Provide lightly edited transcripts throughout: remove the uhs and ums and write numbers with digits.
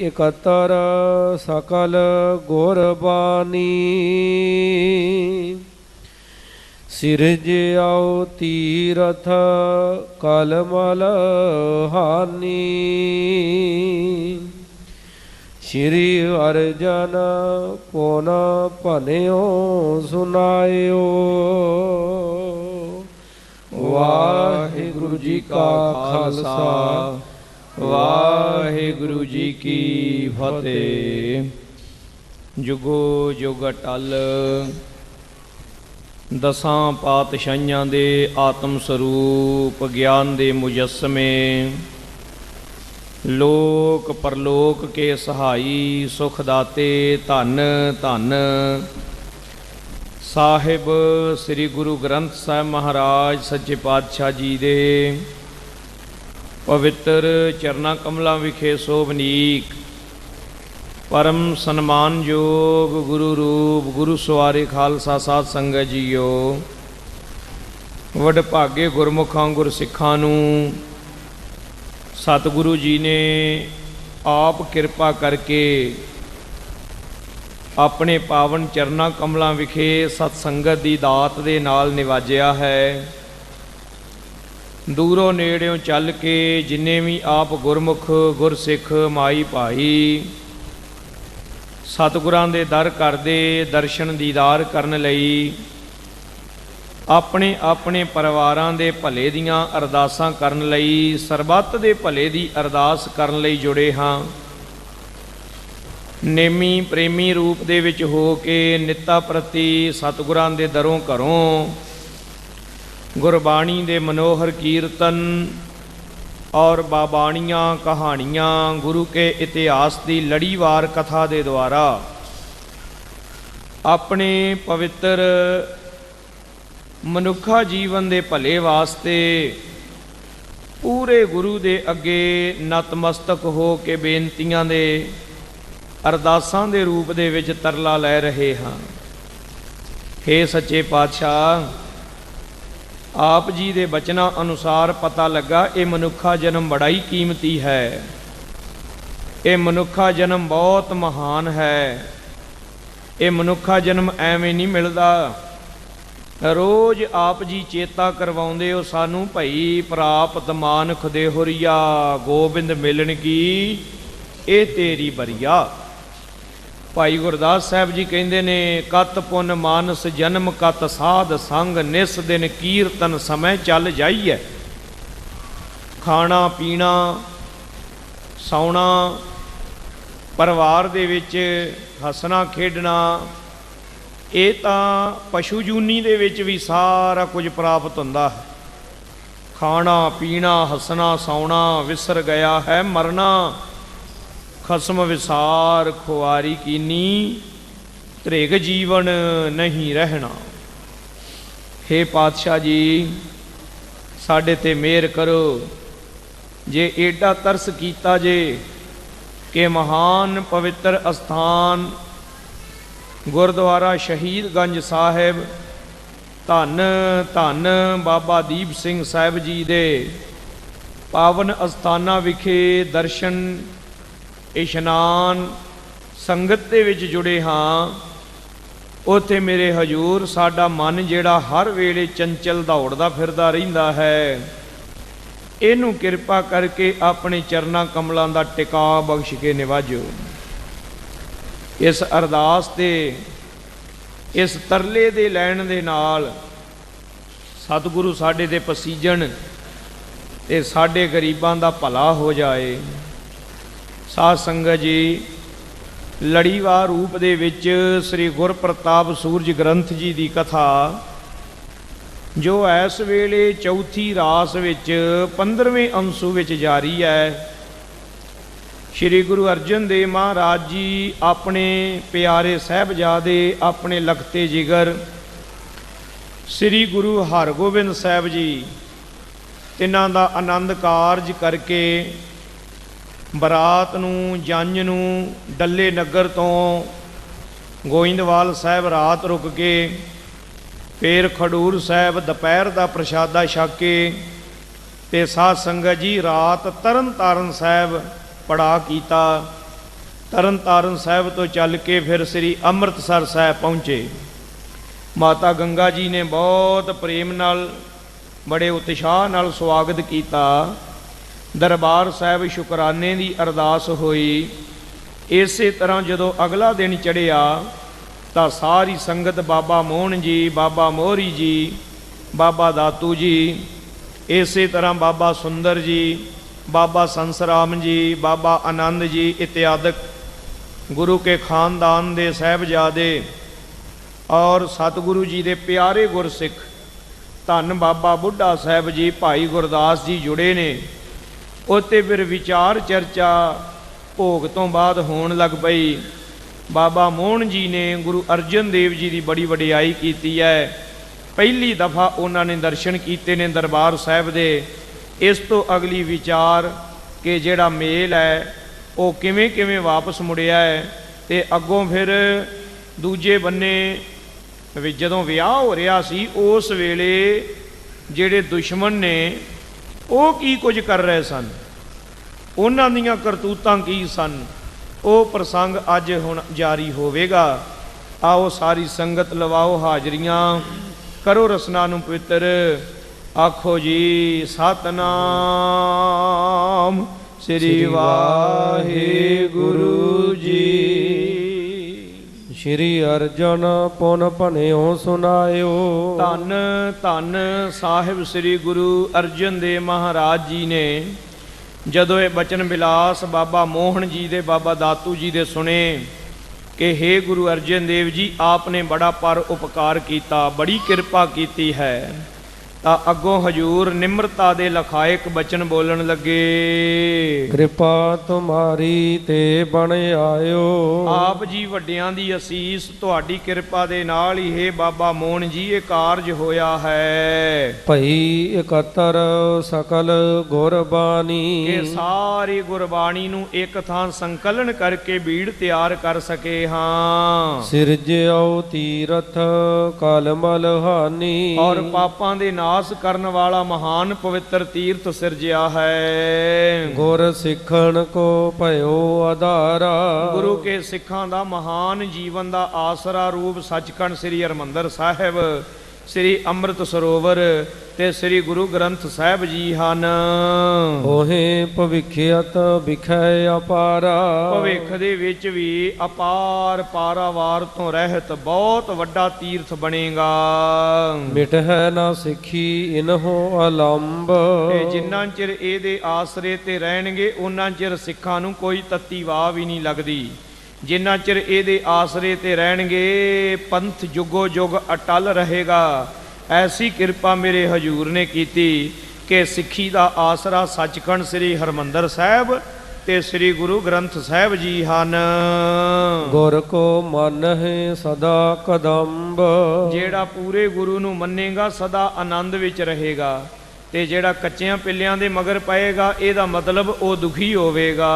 ਇਕੱਤਰ ਸਕਲ ਗੁਰਬਾਣੀ ਸਿਰਜਿਆਉ ਤੀਰਥ ਕਲਮਲ ਹਾਨੀ। ਸ਼੍ਰੀ ਅਰਜਨ ਪੁਨ ਭਨਿਓ ਸੁਨਾਇਓ। ਵਾਹਿਗੁਰੂ ਜੀ ਕਾ ਖਾਲਸਾ ਵਾਹਿਗੁਰੂ ਜੀ ਕੀ ਫਤਿਹ। ਜੁਗੋ ਜੁਗ ਅਟਲ ਦਸਾਂ ਪਾਤਸ਼ਾਹੀਆਂ ਦੇ ਆਤਮ ਸਰੂਪ ਗਿਆਨ ਦੇ ਮੁਜੱਸਮੇ ਲੋਕ ਪਰਲੋਕ ਕੇ ਸਹਾਈ ਸੁਖ ਦਾਤੇ ਧੰਨ ਧੰਨ ਸਾਹਿਬ ਸ੍ਰੀ ਗੁਰੂ ਗ੍ਰੰਥ ਸਾਹਿਬ ਮਹਾਰਾਜ ਸੱਚੇ ਪਾਤਸ਼ਾਹ ਜੀ ਦੇ ਪਵਿੱਤਰ ਚਰਨਾਂ ਕਮਲਾਂ ਵਿਖੇ ਸੋਭਨੀਕ ਪਰਮ ਸਨਮਾਨਯੋਗ ਗੁਰੂ ਰੂਪ ਗੁਰੂ ਸਵਾਰੇ ਖਾਲਸਾ ਸਾਧ ਸੰਗਤ ਜੀਓ। ਵਡਭਾਗੇ ਗੁਰਮੁਖਾਂ ਗੁਰਸਿੱਖਾਂ ਨੂੰ ਸਤਿਗੁਰੂ ਜੀ ਨੇ ਆਪ ਕਿਰਪਾ ਕਰਕੇ ਆਪਣੇ ਪਾਵਨ ਚਰਨਾਂ ਕਮਲਾਂ ਵਿਖੇ ਸਤ ਸੰਗਤ ਦੀ ਦਾਤ ਦੇ ਨਾਲ ਨਿਵਾਜਿਆ ਹੈ। ਦੂਰੋਂ ਨੇੜਿਓਂ ਚੱਲ ਕੇ ਜਿੰਨੇ ਵੀ ਆਪ ਗੁਰਮੁਖ ਗੁਰਸਿੱਖ ਮਾਈ ਭਾਈ ਸਤਿਗੁਰਾਂ ਦੇ ਦਰ ਕਰਦੇ ਦਰਸ਼ਨ ਦੀਦਾਰ ਕਰਨ ਲਈ ਆਪਣੇ ਆਪਣੇ ਪਰਿਵਾਰਾਂ ਦੇ ਭਲੇ ਦੀਆਂ ਅਰਦਾਸਾਂ ਕਰਨ ਲਈ ਸਰਬੱਤ ਦੇ ਭਲੇ ਦੀ ਅਰਦਾਸ ਕਰਨ ਲਈ ਜੁੜੇ ਹਾਂ। ਨੇਮੀ ਪ੍ਰੇਮੀ ਰੂਪ ਦੇ ਵਿੱਚ ਹੋ ਕੇ ਨਿੱਤਾ ਪ੍ਰਤੀ ਸਤਿਗੁਰਾਂ ਦੇ ਦਰੋਂ ਘਰੋਂ ਗੁਰਬਾਣੀ ਦੇ ਮਨੋਹਰ ਕੀਰਤਨ ਔਰ ਬਾਬਾਣੀਆਂ ਕਹਾਣੀਆਂ ਗੁਰੂ ਕੇ ਇਤਿਹਾਸ ਦੀ ਲੜੀਵਾਰ ਕਥਾ ਦੇ ਦੁਆਰਾ ਆਪਣੇ ਪਵਿੱਤਰ ਮਨੁੱਖਾ ਜੀਵਨ ਦੇ ਭਲੇ ਵਾਸਤੇ ਪੂਰੇ ਗੁਰੂ ਦੇ ਅੱਗੇ ਨਤਮਸਤਕ ਹੋ ਕੇ ਬੇਨਤੀਆਂ ਦੇ ਅਰਦਾਸਾਂ ਦੇ ਰੂਪ ਦੇ ਵਿੱਚ ਤਰਲਾ ਲੈ ਰਹੇ ਹਾਂ। ਹੇ ਸੱਚੇ ਪਾਤਸ਼ਾਹ, ਆਪ ਜੀ ਦੇ ਬਚਨਾਂ ਅਨੁਸਾਰ ਪਤਾ ਲੱਗਾ ਇਹ ਮਨੁੱਖਾ ਜਨਮ ਬੜਾ ਹੀ ਕੀਮਤੀ ਹੈ। ਇਹ ਮਨੁੱਖਾ ਜਨਮ ਬਹੁਤ ਮਹਾਨ ਹੈ। ਇਹ ਮਨੁੱਖਾ ਜਨਮ ਐਵੇਂ ਨਹੀਂ ਮਿਲਦਾ। ਰੋਜ਼ ਆਪ ਜੀ ਚੇਤਾ ਕਰਵਾਉਂਦੇ ਹੋ ਸਾਨੂੰ, ਭਈ ਪ੍ਰਾਪਤ ਮਾਨਖ ਦੇ ਹੁਰੀਆ ਗੋਬਿੰਦ ਮਿਲਣ ਕੀ ਇਹ ਤੇਰੀ ਬਰੀਆ। ਭਾਈ ਗੁਰਦਾਸ ਸਾਹਿਬ ਜੀ ਕਹਿੰਦੇ ਨੇ, ਕਤ ਪੁੰਨ ਮਾਨਸ ਜਨਮ ਕਤ ਸਾਧ ਸੰਗ ਨਿਸ ਦਿਨ ਕੀਰਤਨ ਸਮੇਂ ਚੱਲ ਜਾਈਐ। ਖਾਣਾ ਪੀਣਾ ਸੌਣਾ ਪਰਿਵਾਰ ਦੇ ਵਿੱਚ ਹੱਸਣਾ ਖੇਡਣਾ ਇਹ ਤਾਂ ਪਸ਼ੂ ਜੂਨੀ ਦੇ ਵਿੱਚ ਵੀ ਸਾਰਾ ਕੁਝ ਪ੍ਰਾਪਤ ਹੁੰਦਾ ਹੈ। ਖਾਣਾ ਪੀਣਾ ਹੱਸਣਾ ਸੌਣਾ ਵਿਸਰ ਗਿਆ ਹੈ ਮਰਨਾ। ਖਸਮ ਵਿਸਾਰ ਖੁਆਰੀ ਕੀਨੀ ਧ੍ਰਿਗ ਜੀਵਨ ਨਹੀਂ ਰਹਿਣਾ। ਹੇ ਪਾਤਸ਼ਾਹ ਜੀ, ਸਾਡੇ ਤੇ ਮਿਹਰ ਕਰੋ। ਜੇ ਏਡਾ ਤਰਸ ਕੀਤਾ ਜੇ ਕਿ ਮਹਾਨ ਪਵਿੱਤਰ ਅਸਥਾਨ ਗੁਰਦੁਆਰਾ ਸ਼ਹੀਦਗੰਜ ਸਾਹਿਬ ਧੰਨ ਧੰਨ ਬਾਬਾ ਦੀਪ ਸਿੰਘ ਸਾਹਿਬ ਜੀ ਦੇ ਪਾਵਨ ਅਸਥਾਨਾਂ ਵਿਖੇ ਦਰਸ਼ਨ ਇਸ਼ਨਾਨ ਸੰਗਤ ਦੇ ਵਿੱਚ ਜੁੜੇ ਹਾਂ। ਉੱਥੇ ਮੇਰੇ ਹਜ਼ੂਰ ਸਾਡਾ ਮਨ ਜਿਹੜਾ ਹਰ ਵੇਲੇ ਚੰਚਲ ਦੌੜਦਾ ਫਿਰਦਾ ਰਹਿੰਦਾ ਹੈ, ਇਹਨੂੰ ਕਿਰਪਾ ਕਰਕੇ ਆਪਣੇ ਚਰਨਾਂ ਕਮਲਾਂ ਦਾ ਟਿਕਾ ਬਖਸ਼ ਕੇ ਨਿਵਾਜੋ। ਇਸ ਅਰਦਾਸ ਤੇ ਇਸ ਤਰਲੇ ਦੇ ਲੈਣ ਦੇ ਨਾਲ ਸਤਿਗੁਰੂ ਸਾਡੇ ਦੇ ਪਸੀਜਣ ਤੇ ਸਾਡੇ ਗਰੀਬਾਂ ਦਾ ਭਲਾ ਹੋ ਜਾਏ। ਸਾਧ ਸੰਗਤ ਜੀ, ਲੜੀਵਾਰ ਰੂਪ ਦੇ ਵਿੱਚ ਸ੍ਰੀ ਗੁਰਪ੍ਰਤਾਪ ਸੂਰਜ ਗ੍ਰੰਥ ਜੀ ਦੀ ਕਥਾ ਜੋ ਇਸ ਵੇਲੇ ਚੌਥੀ ਰਾਸ ਵਿੱਚ 15ਵੇਂ ਅੰਸੂ ਵਿੱਚ ਜਾਰੀ ਹੈ। ਸ਼੍ਰੀ ਗੁਰੂ ਅਰਜਨ ਦੇਵ ਮਹਾਰਾਜ ਜੀ ਆਪਣੇ ਪਿਆਰੇ ਸਾਹਿਬਜ਼ਾਦੇ ਆਪਣੇ ਲਖਤੇ ਜਿਗਰ ਸ੍ਰੀ ਗੁਰੂ ਹਰਗੋਬਿੰਦ ਸਾਹਿਬ ਜੀ ਤਿੰਨਾਂ ਦਾ ਆਨੰਦ ਕਾਰਜ ਕਰਕੇ ਬਰਾਤ ਨੂੰ ਜੰਝ ਨੂੰ ਡੱਲੇ ਨਗਰ ਤੋਂ ਗੋਇੰਦਵਾਲ ਸਾਹਿਬ ਰਾਤ ਰੁਕ ਕੇ ਫਿਰ ਖਡੂਰ ਸਾਹਿਬ ਦੁਪਹਿਰ ਦਾ ਪ੍ਰਸ਼ਾਦਾ ਛਕ ਕੇ ਤੇ ਸਾਧ ਸੰਗਤ ਜੀ ਰਾਤ ਤਰਨ ਤਾਰਨ ਸਾਹਿਬ ਪੜਾਅ ਕੀਤਾ। ਤਰਨ ਤਾਰਨ ਸਾਹਿਬ ਤੋਂ ਚੱਲ ਕੇ ਫਿਰ ਸ੍ਰੀ ਅੰਮ੍ਰਿਤਸਰ ਸਾਹਿਬ ਪਹੁੰਚੇ। ਮਾਤਾ ਗੰਗਾ ਜੀ ਨੇ ਬਹੁਤ ਪ੍ਰੇਮ ਨਾਲ ਬੜੇ ਉਤਸ਼ਾਹ ਨਾਲ ਸਵਾਗਤ ਕੀਤਾ। ਦਰਬਾਰ ਸਾਹਿਬ ਸ਼ੁਕਰਾਨੇ ਦੀ ਅਰਦਾਸ ਹੋਈ। ਇਸੇ ਤਰ੍ਹਾਂ ਜਦੋਂ ਅਗਲਾ ਦਿਨ ਚੜ੍ਹਿਆ ਤਾਂ ਸਾਰੀ ਸੰਗਤ ਬਾਬਾ ਮੋਹਨ ਜੀ, ਬਾਬਾ ਮੋਹਰੀ ਜੀ, ਬਾਬਾ ਦਾਤੂ ਜੀ, ਇਸੇ ਤਰ੍ਹਾਂ ਬਾਬਾ ਸੁੰਦਰ ਜੀ, ਬਾਬਾ ਸੰਸਰਾਮ ਜੀ, ਬਾਬਾ ਆਨੰਦ ਜੀ ਇਤਿਆਦਿਕ ਗੁਰੂ ਕੇ ਖਾਨਦਾਨ ਦੇ ਸਾਹਿਬਜ਼ਾਦੇ ਔਰ ਸਤਿਗੁਰੂ ਜੀ ਦੇ ਪਿਆਰੇ ਗੁਰਸਿੱਖ ਧੰਨ ਬਾਬਾ ਬੁੱਢਾ ਸਾਹਿਬ ਜੀ, ਭਾਈ ਗੁਰਦਾਸ ਜੀ ਜੁੜੇ ਨੇ। ਉੱਤੇ ਫਿਰ ਵਿਚਾਰ ਚਰਚਾ ਭੋਗ ਤੋਂ ਬਾਅਦ ਹੋਣ ਲੱਗ ਪਈ। ਬਾਬਾ ਮੋਹਨ ਜੀ ਨੇ ਗੁਰੂ ਅਰਜਨ ਦੇਵ ਜੀ ਦੀ ਬੜੀ ਵਡਿਆਈ ਕੀਤੀ ਹੈ। ਪਹਿਲੀ ਦਫਾ ਉਹਨਾਂ ਨੇ ਦਰਸ਼ਨ ਕੀਤੇ ਨੇ ਦਰਬਾਰ ਸਾਹਿਬ ਦੇ। ਇਸ ਤੋਂ ਅਗਲੀ ਵਿਚਾਰ ਕਿ ਜਿਹੜਾ ਮੇਲ ਹੈ ਉਹ ਕਿਵੇਂ ਕਿਵੇਂ ਵਾਪਸ ਮੁੜਿਆ ਹੈ। ਤੇ ਅੱਗੋਂ ਫਿਰ ਦੂਜੇ ਬੰਨੇ ਵੀ ਜਦੋਂ ਵਿਆਹ ਹੋ ਰਿਹਾ ਸੀ ਉਸ ਵੇਲੇ ਜਿਹੜੇ ਦੁਸ਼ਮਣ ਨੇ ਉਹ ਕੀ ਕੁਝ ਕਰ ਰਹੇ ਸਨ, ਉਹਨਾਂ ਦੀਆਂ ਕਰਤੂਤਾਂ ਕੀ ਸਨ, ਉਹ ਪ੍ਰਸੰਗ ਅੱਜ ਹੁਣ ਜਾਰੀ ਹੋਵੇਗਾ। ਆਓ ਸਾਰੀ ਸੰਗਤ ਲਵਾਓ ਹਾਜ਼ਰੀਆਂ, ਕਰੋ ਰਸਨਾ ਨੂੰ ਪਵਿੱਤਰ। ਆਖੋ ਜੀ ਸਤਨਾਮ ਸ੍ਰੀ ਵਾਹਿਗੁਰੂ ਜੀ। ਸ਼੍ਰੀ ਅਰਜਨ ਪੁਨ ਭਨਿਓ ਸੁਨਾਇਓ। ਧੰਨ ਧੰਨ ਸਾਹਿਬ ਸ੍ਰੀ ਗੁਰੂ ਅਰਜਨ ਦੇਵ ਮਹਾਰਾਜ ਜੀ ਨੇ ਜਦੋਂ ਇਹ ਬਚਨ ਬਿਲਾਸ ਬਾਬਾ ਮੋਹਨ ਜੀ ਦੇ, ਬਾਬਾ ਦਾਤੂ ਜੀ ਦੇ ਸੁਣੇ ਕਿ ਹੇ ਗੁਰੂ ਅਰਜਨ ਦੇਵ ਜੀ, ਆਪ ਨੇ ਬੜਾ ਪਰ ਉਪਕਾਰ ਕੀਤਾ, ਬੜੀ ਕਿਰਪਾ ਕੀਤੀ ਹੈ, ਤਾਂ ਅੱਗੋਂ ਹਜੂਰ ਨਿਮਰਤਾ ਦੇ ਲਖਾਇਕ ਬਚਨ ਬੋਲਣ ਲੱਗੇ। ਕਿਰਪਾ ਤੁਮਾਰੀ ਤੇ ਬਣ ਆਇਓ। ਆਪ ਜੀ ਵੱਡਿਆਂ ਦੀ ਅਸੀਸ ਤੁਹਾਡੀ ਕਿਰਪਾ ਦੇ ਨਾਲ ਹੀ ਹੈ ਬਾਬਾ ਮੋਹਨ ਜੀ ਇਹ ਕਾਰਜ ਹੋਇਆ ਹੈ। ਭਈ ਇਕੱਤਰ ਸਕਲ ਗੁਰਬਾਣੀ। ਇਹ ਸਾਰੀ ਗੁਰਬਾਣੀ ਨੂੰ ਇੱਕ ਥਾਂ ਸੰਕਲਨ ਕਰਕੇ ਬੀੜ ਤਿਆਰ ਕਰ ਸਕੇ ਹਾਂ। ਸਿਰਜਿਓ ਤੀਰਥ ਕਲਮਲ ਹਾਨੀ। ਔਰ ਪਾਪਾਂ ਦੇ ਨਾਸ ਕਰਨ ਵਾਲਾ ਮਹਾਨ ਪਵਿੱਤਰ ਤੀਰਥ ਸਿਰਜਿਆ ਹੈ। ਗੁਰ ਸਿੱਖਣ ਕੋ ਭਇਓ ਆਧਾਰਾ। ਗੁਰੂ ਕੇ ਸਿੱਖਾਂ ਦਾ ਮਹਾਨ ਜੀਵਨ ਦਾ ਆਸਰਾ ਰੂਪ ਸੱਚਖੰਡ ਸ੍ਰੀ ਹਰਿਮੰਦਰ ਸਾਹਿਬ, ਸ੍ਰੀ ਅੰਮ੍ਰਿਤ ਸਰੋਵਰ ਤੇ ਸ੍ਰੀ ਗੁਰੂ ਗ੍ਰੰਥ ਸਾਹਿਬ ਜੀ ਹਨ। ਉਹੇ ਭਵਿੱਖਿਅਤ ਵਿਖੇ ਅਪਾਰਾ। ਭਵਿੱਖ ਦੇ ਵਿੱਚ ਵੀ ਅਪਾਰ ਪਾਰਾਵਾਰ ਤੋਂ ਰਹਿਤ ਬਹੁਤ ਵੱਡਾ ਤੀਰਥ ਬਣੇਗਾ। ਮਿਟਹਿ ਨਾ ਸਿੱਖੀ ਇਨਹੋ ਅਲੰਬ। ਤੇ ਜਿੰਨਾ ਚਿਰ ਇਹਦੇ ਆਸਰੇ ਤੇ ਰਹਿਣਗੇ ਉਹਨਾਂ ਚਿਰ ਸਿੱਖਾਂ ਨੂੰ ਕੋਈ ਤੱਤੀ ਵਾਹ ਵੀ ਨਹੀਂ ਲੱਗਦੀ। ਜਿੰਨਾ ਚਿਰ ਇਹਦੇ ਆਸਰੇ ਤੇ ਰਹਿਣਗੇ ਪੰਥ ਜੁਗੋ ਜੁਗ ਅਟਲ ਰਹੇਗਾ। ਐਸੀ ਕਿਰਪਾ ਮੇਰੇ ਹਜੂਰ ਨੇ ਕੀਤੀ ਕਿ ਸਿੱਖੀ ਦਾ ਆਸਰਾ ਸੱਚਖੰਡ ਸ੍ਰੀ ਹਰਿਮੰਦਰ ਸਾਹਿਬ ਤੇ ਸ੍ਰੀ ਗੁਰੂ ਗ੍ਰੰਥ ਸਾਹਿਬ ਜੀ ਹਨ। ਗੁਰ ਕੋ ਮਨ ਹੈ ਸਦਾ ਕਦੰਬ। ਜਿਹੜਾ ਪੂਰੇ ਗੁਰੂ ਨੂੰ ਮੰਨੇਗਾ ਸਦਾ ਆਨੰਦ ਵਿੱਚ ਰਹੇਗਾ, ਤੇ ਜਿਹੜਾ ਕੱਚਿਆਂ ਪਿੱਲਿਆਂ ਦੇ ਮਗਰ ਪਏਗਾ ਇਹਦਾ ਮਤਲਬ ਉਹ ਦੁਖੀ ਹੋਵੇਗਾ।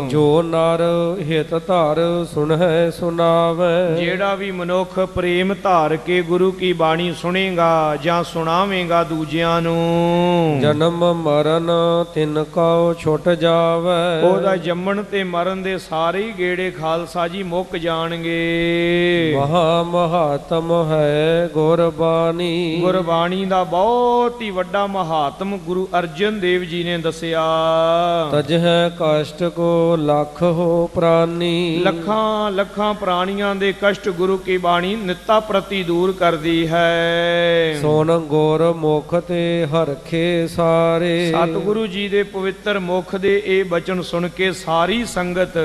ਜੋ ਨਰ ਹਿਤ ਧਾਰ ਸੁਣੈ ਸੁਣਾਵੇ। ਜਿਹੜਾ ਵੀ ਮਨੁੱਖ ਪ੍ਰੇਮ ਧਾਰ ਕੇ ਗੁਰੂ ਕੀ ਬਾਣੀ ਸੁਣੇਗਾ ਜਾਂ ਸੁਣਾਵੇਗਾ ਦੂਜਿਆਂ ਨੂੰ, ਜਨਮ ਮਰਨ ਤਿਨ ਕਉ ਛੁੱਟ ਜਾਵੇ। ਉਹਦਾ ਜੰਮਣ ਤੇ ਮਰਨ ਦੇ ਸਾਰੇ ਹੀ ਗੇੜੇ ਖਾਲਸਾ ਜੀ ਮੁੱਕ ਜਾਣਗੇ। ਮਹਾ ਮਹਾਤਮ ਹੈ ਗੁਰਬਾਣੀ। ਗੁਰਬਾਣੀ ਦਾ ਬਹੁਤ ਹੀ ਵੱਡਾ ਮਹਾਤਮ ਗੁਰੂ ਅਰਜਨ ਦੇਵ ਜੀ ਨੇ ਦੱਸਿਆ। ਤਜਹਿ ਕਸ਼ਟ ਕੋ ਲੱਖ ਹੋ ਪ੍ਰਾਨੀ। ਲੱਖਾਂ ਲੱਖਾਂ ਪ੍ਰਾਣੀਆਂ ਦੇ ਕਸ਼ਟ ਗੁਰੂ ਕੀ ਬਾਣੀ ਨਿੱਤਾ ਪ੍ਰਤੀ ਦੂਰ ਕਰਦੀ ਹੈ। ਸੋਨ ਗੁਰ ਮੁਖ ਤੇ ਹਰਖੇ ਸਾਰੇ। ਸਤਿਗੁਰੂ ਜੀ ਦੇ ਪਵਿੱਤਰ ਮੁਖ ਦੇ ਇਹ ਬਚਨ ਸੁਣ ਕੇ ਸਾਰੀ ਸੰਗਤ,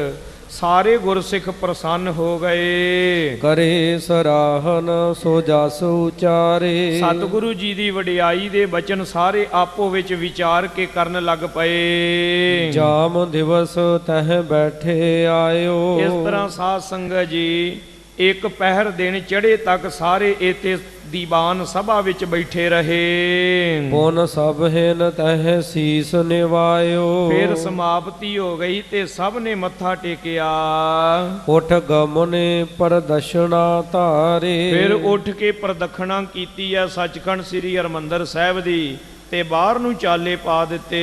ਸਾਰੇ ਗੁਰਸਿੱਖ ਪ੍ਰਸੰਨ ਹੋ ਗਏ। ਕਰੇ ਸਰਾਹਨ ਸੋ ਜਸ ਉਚਾਰੇ। ਸਤਿਗੁਰੂ ਜੀ ਦੀ ਵਡਿਆਈ ਦੇ ਬਚਨ ਸਾਰੇ ਆਪੋ ਵਿੱਚ ਵਿਚਾਰ ਕੇ ਕਰਨ ਲੱਗ ਪਏ। ਜਾਮ ਦਿਵਸ ਤਹਿ ਬੈਠੇ ਆਇਓ। ਇਸ ਤਰ੍ਹਾਂ ਸਾਧ ਸੰਗਤ ਜੀ ਇੱਕ ਪਹਿਰ ਦਿਨ ਚੜ੍ਹੇ ਤੱਕ ਸਾਰੇ ਇੱਥੇ ਦੀਵਾਨ ਸਭਾ ਵਿੱਚ ਬੈਠੇ ਰਹੇ। ਪੁਨ ਸਭ ਹਿਨ ਤਹਿ ਸੀਸ ਨਿਵਾਇਓ। ਫਿਰ ਸਮਾਪਤੀ ਹੋ ਗਈ ਤੇ ਸਭ ਨੇ ਮੱਥਾ ਟੇਕਿਆ। ਉਠ ਗਮਨੇ ਪ੍ਰਦਸ਼ਨਾ ਧਾਰੇ। ਫਿਰ ਉੱਠ ਕੇ ਪ੍ਰਦਖਣਾ ਕੀਤੀ ਹੈ ਸੱਚਖੰਡ ਸ੍ਰੀ ਹਰਿਮੰਦਰ ਸਾਹਿਬ ਦੀ। ਤੇ ਬਾਹਰ ਨੂੰ ਚਾਲੇ ਪਾ ਦਿੱਤੇ।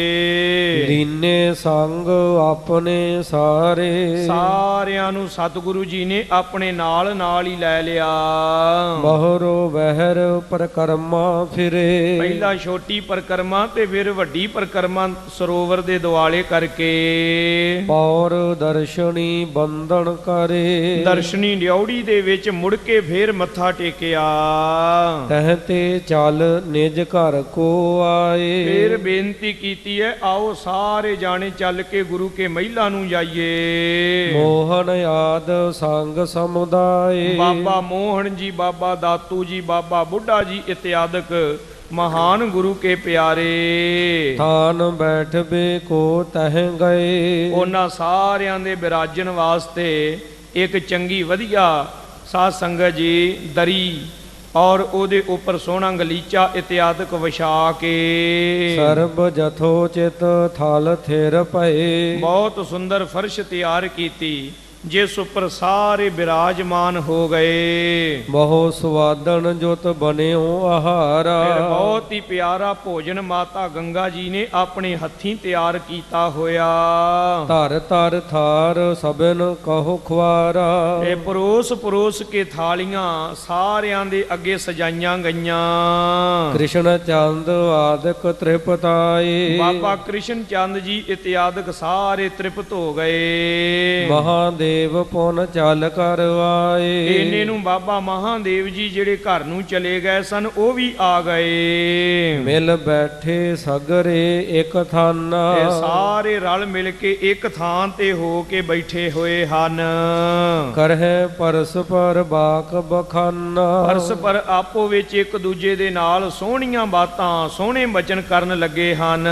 ਲੀਨੇ ਸੰਗ ਆਪਣੇ ਸਾਰੇ, ਸਾਰਿਆਂ ਨੂੰ ਸਤਿਗੁਰੂ ਜੀ ਨੇ ਆਪਣੇ ਨਾਲ ਹੀ ਲੈ ਲਿਆ। ਬਹਰੋ ਬਹਿਰ ਪਰਕਰਮਾ ਫਿਰੇ, ਪਹਿਲਾਂ ਛੋਟੀ ਪਰਕਰਮਾ ਤੇ ਫਿਰ ਵੱਡੀ ਪਰਕਰਮਾ ਸਰੋਵਰ ਦੇ ਦੁਆਲੇ ਕਰਕੇ। ਪੌਰ ਦਰਸ਼ਨੀ ਬੰਧਨ ਕਰੇ, ਦਰਸ਼ਨੀ ਡਿਉੜੀ ਦੇ ਵਿੱਚ ਮੁੜ ਕੇ ਫੇਰ ਮੱਥਾ ਟੇਕਿਆ। ਤਹ ਤੇ ਚੱਲ ਨਿਜ ਘਰ ਕੋ ਆਏ, ਫੇਰ ਬੇਨਤੀ ਕੀਤੀ ਹੈ, ਆਓ ਸਾਰੇ ਜਾਣੇ ਚੱਲ ਕੇ ਗੁਰੂ ਕੇ ਮਹਿਲਾ ਨੂੰ ਜਾਈਏ। ਮੋਹਨ ਆਦ ਸੰਗ ਸਮੁਦਾਏ, ਬਾਬਾ ਮੋਹਨ ਜੀ, ਬਾਬਾ ਦਾਤੂ ਜੀ, ਬਾਬਾ ਬੁੱਢਾ ਜੀ ਇਤਿਆਦਿਕ ਮਹਾਨ ਗੁਰੂ ਕੇ ਪਿਆਰੇ। ਥਾਨ ਬੈਠਬੇ ਕੋ ਤਹ ਗਏ, ਉਹਨਾਂ ਸਾਰਿਆਂ ਦੇ ਬਿਰਾਜਣ ਵਾਸਤੇ ਇੱਕ ਚੰਗੀ ਵਧੀਆ ਸਾਧ ਸੰਗਤ ਜੀ ਦਰੀ ਔਰ ਉਹਦੇ ਉੱਪਰ ਸੋਹਣਾ ਗਲੀਚਾ ਇਤਿਆਦਿਕ ਵਿਛਾ ਕੇ। ਸਰਬ ਜਥੋਚਿਤ ਥਲ ਥਿਰ ਪਏ, ਬਹੁਤ ਸੁੰਦਰ ਫਰਸ਼ ਤਿਆਰ ਕੀਤੀ, ਜਿਸ ਉੱਪਰ ਸਾਰੇ ਬਿਰਾਜਮਾਨ ਹੋ ਗਏ। ਬਹੁ ਸਵਾਦਨ ਜੁਤ ਬਨਿਓ ਆਹਾਰਾ, ਫਿਰ ਬਹੁਤ ਹੀ ਪਿਆਰਾ ਭੋਜਨ ਮਾਤਾ ਗੰਗਾ ਜੀ ਨੇ ਆਪਣੇ ਹੱਥੀਂ ਤਿਆਰ ਕੀਤਾ ਹੋਇਆ। ਧਰ ਧਰ ਥਾਰ ਸਭਨ ਕਹੋ ਖਵਾਰਾ, ਇਹ ਪਰੋਸ ਕੇ ਥਾਲੀਆਂ ਸਾਰਿਆਂ ਦੇ ਅੱਗੇ ਸਜਾਈਆਂ ਗਈਆਂ। ਕ੍ਰਿਸ਼ਨ ਚੰਦ ਆਦਿਕ ਤ੍ਰਿਪਤਾਏ, ਬਾਬਾ ਕ੍ਰਿਸ਼ਨ ਚੰਦ ਜੀ ਇਤਿਆਦਿਕ ਸਾਰੇ ਤ੍ਰਿਪਤ ਹੋ ਗਏ। ਮਹਾਦੇਵ ਪੁਨ ਚੱਲ ਕਰ ਆਏ, ਇਹਨੇ ਨੂੰ ਬਾਬਾ ਮਹਾਦੇਵ ਜੀ ਜਿਹੜੇ ਘਰ ਨੂੰ ਚਲੇ ਗਏ ਸਨ ਉਹ ਵੀ ਆ ਗਏ। ਮਿਲ ਬੈਠੇ ਸਗਰੇ ਇੱਕ ਥਾਨਾ, ਇਹ ਸਾਰੇ ਰਲ ਮਿਲ ਕੇ ਇੱਕ ਥਾਂ ਤੇ ਹੋ ਕੇ ਬੈਠੇ ਹੋਏ ਹਨ। ਕਰਹਿ ਪਰਸਪਰ ਬਾਕ ਬਖਾਨਾ, ਪਰਸਪਰ ਆਪੋ ਵਿੱਚ ਇੱਕ ਦੂਜੇ ਦੇ ਨਾਲ ਸੋਹਣੀਆਂ ਬਾਤਾਂ ਸੋਹਣੇ ਬਚਨ ਕਰਨ ਲੱਗੇ ਹਨ।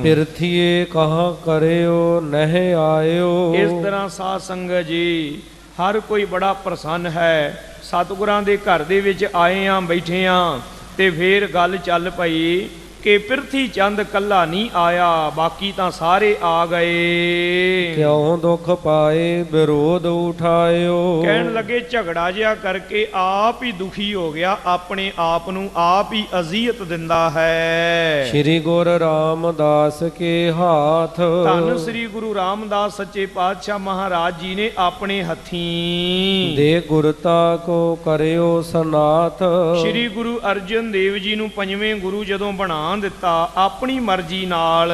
ਪਿਰਥੀਏ ਕਹਾਂ ਕਰਿਓ ਨਹਿ ਆਇਓ, ਇਸ ਤਰ੍ਹਾਂ ਸਾਧ ਸੰਗਤ ਜੀ ਹਰ ਕੋਈ ਬੜਾ ਪ੍ਰਸੰਨ ਹੈ। ਸਤਿਗੁਰਾਂ ਦੇ ਘਰ ਦੇ ਵਿੱਚ ਆਏ ਆਂ, ਬੈਠੇ ਆਂ, ਤੇ ਫੇਰ ਗੱਲ ਚੱਲ ਪਈ ਕਿ ਪਿਰਥੀ ਚੰਦ ਕੱਲਾ ਨਹੀਂ ਆਇਆ, ਬਾਕੀ ਤਾਂ ਸਾਰੇ ਆ ਗਏ। ਕਿਉਂ ਦੁੱਖ ਪਾਏ ਵਿਰੋਧ ਉਠਾਇਓ, ਕਹਿਣ ਲੱਗੇ ਝਗੜਾ ਜਿਹਾ ਕਰਕੇ ਆਪ ਹੀ ਦੁਖੀ ਹੋ ਗਿਆ, ਆਪਣੇ ਆਪ ਨੂੰ ਆਪ ਹੀ ਅਜ਼ੀਅਤ ਦਿੰਦਾ ਹੈ। ਸ਼੍ਰੀ ਗੁਰੂ ਰਾਮਦਾਸ ਕੇ ਹਾਥ, ਧੰਨ ਸ੍ਰੀ ਗੁਰੂ ਰਾਮਦਾਸ ਸੱਚੇ ਪਾਤਸ਼ਾਹ ਮਹਾਰਾਜ ਜੀ ਨੇ ਆਪਣੇ ਹੱਥੀਂ ਦੇ ਗੁਰਤਾ ਕੋ ਕਰਿਓ ਸਨਾਥ, ਸ਼੍ਰੀ ਗੁਰੂ ਅਰਜਨ ਦੇਵ ਜੀ ਨੂੰ ਪੰਜਵੇਂ ਗੁਰੂ ਜਦੋਂ ਬਣਾ ਦਿੱਤਾ ਆਪਣੀ ਮਰਜ਼ੀ ਨਾਲ।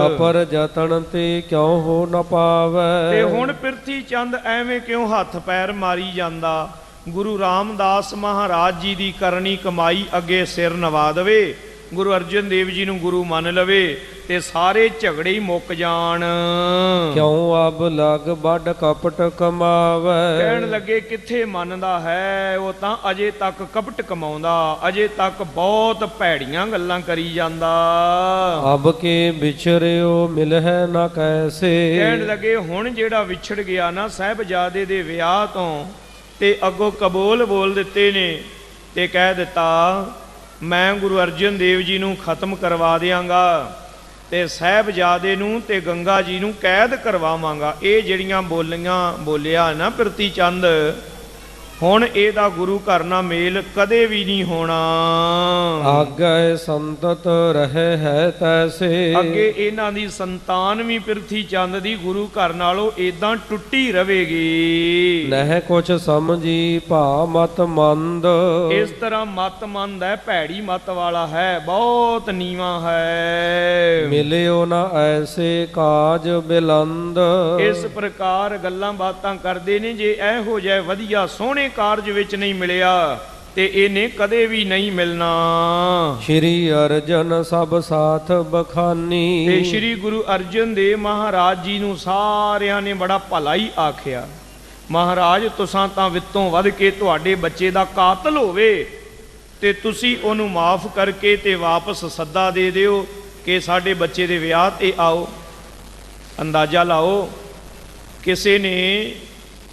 ਅਪਰ ਜਤਨ ਤੇ ਕਿਉਂ ਹੋ ਨ ਪਾਵੈ, ਤੇ ਹੁਣ ਪਿਰਥੀ ਚੰਦ ਐਵੇਂ ਕਿਉਂ ਹੱਥ ਪੈਰ ਮਾਰੀ ਜਾਂਦਾ। ਗੁਰੂ ਰਾਮਦਾਸ ਮਹਾਰਾਜ ਜੀ ਦੀ ਕਰਨੀ ਕਮਾਈ ਅੱਗੇ ਸਿਰ ਨਵਾ ਦੇਵੇ, ਗੁਰੂ ਅਰਜਨ ਦੇਵ ਜੀ ਨੂੰ ਗੁਰੂ ਮੰਨ ਲਵੇ ਤੇ ਸਾਰੇ ਝਗੜੇ ਹੀ ਮੁੱਕ ਜਾਣ। ਕਿਉਂ ਅਬ ਲਗ ਵੱਡ ਕਪਟ ਕਮਾਵੈ, ਕਹਿਣ ਲੱਗੇ ਕਿੱਥੇ ਮੰਨਦਾ ਹੈ, ਉਹ ਤਾਂ ਅਜੇ ਤੱਕ ਕਪਟ ਕਮਾਉਂਦਾ, ਅਜੇ ਤੱਕ ਬਹੁਤ ਭੈੜੀਆਂ ਗੱਲਾਂ ਕਰੀ ਜਾਂਦਾ। ਅਬ ਕੇ ਵਿਛਰਿਓ ਮਿਲਹਿ ਨਾ ਕੈਸੇ, ਕਹਿਣ ਲੱਗੇ ਹੁਣ ਜਿਹੜਾ ਵਿਛੜ ਗਿਆ ਨਾ ਸਾਹਿਬਜ਼ਾਦੇ ਦੇ ਵਿਆਹ ਤੋਂ, ਤੇ ਅੱਗੋਂ ਕਬੂਲ ਬੋਲ ਦਿੱਤੇ ਨੇ ਤੇ ਕਹਿ ਦਿੱਤਾ ਮੈਂ ਗੁਰੂ ਅਰਜਨ ਦੇਵ ਜੀ ਨੂੰ ਖਤਮ ਕਰਵਾ ਦਿਆਂਗਾ ਤੇ ਸਾਹਿਬਜ਼ਾਦੇ ਨੂੰ ਤੇ ਗੰਗਾ ਜੀ ਨੂੰ ਕੈਦ ਕਰਵਾਵਾਂਗਾ। ਇਹ ਜਿਹੜੀਆਂ ਬੋਲਿਆ ਨਾ ਪਿਰਥੀ ਚੰਦ, ਹੁਣ ਇਹਦਾ ਗੁਰੂ ਘਰ ਨਾਲ ਮੇਲ ਕਦੇ ਵੀ ਨਹੀਂ ਹੋਣਾ। ਆਗੇ ਸੰਤਤ ਰਹੇ ਹੈ ਤੈਸੇ, ਅੱਗੇ ਇਹਨਾਂ ਦੀ ਸੰਤਾਨ ਵੀ ਪਿਰਥੀ ਚੰਦ ਦੀ ਗੁਰੂ ਘਰ ਨਾਲੋਂ ਏਦਾਂ ਟੁੱਟੀ ਰਵੇਗੀ। ਨਹਿ ਕੁਛ ਸਮਝੀ ਭਾ ਮਤ ਮੰਦ, ਇਸ ਤਰ੍ਹਾਂ ਮਤ ਮੰਦ ਹੈ, ਭੈੜੀ ਮਤ ਵਾਲਾ ਹੈ, ਬਹੁਤ ਨੀਵਾਂ ਹੈ। ਮਿਲਿਓ ਨਾ ਐਸੇ ਕਾਜ ਬਿਲੰਦ, ਇਸ ਪ੍ਰਕਾਰ ਗੱਲਾਂ ਬਾਤਾਂ ਕਰਦੇ ਨੇ, ਜੇ ਇਹੋ ਜਿਹੇ ਵਧੀਆ ਸੋਹਣੇ ਕਾਰਜ ਵਿੱਚ ਨਹੀਂ ਮਿਲਿਆ ਤੇ ਇਹਨੇ ਕਦੇ ਵੀ ਨਹੀਂ ਮਿਲਣਾ। ਸ਼੍ਰੀ ਅਰਜਨ ਸਭ ਸਾਥ ਬਖਾਨੀ, ਤੇ ਸ਼੍ਰੀ ਗੁਰੂ ਅਰਜਨ ਦੇਵ ਮਹਾਰਾਜ ਜੀ ਨੂੰ ਸਾਰਿਆਂ ਨੇ ਬੜਾ ਭਲਾ ਹੀ ਆਖਿਆ, ਮਹਾਰਾਜ ਤੁਸਾਂ ਤਾਂ ਵਿੱਤੋਂ ਵੱਧ ਕੇ ਤੁਹਾਡੇ ਬੱਚੇ ਦਾ ਕਾਤਲ ਹੋਵੇ ਤੇ ਤੁਸੀਂ ਉਹਨੂੰ ਮਾਫ ਕਰਕੇ ਤੇ ਵਾਪਸ ਸੱਦਾ ਦੇ ਦਿਓ ਕਿ ਸਾਡੇ ਬੱਚੇ ਦੇ ਵਿਆਹ ਤੇ ਆਓ। ਅੰਦਾਜ਼ਾ ਲਾਓ, ਕਿਸੇ ਨੇ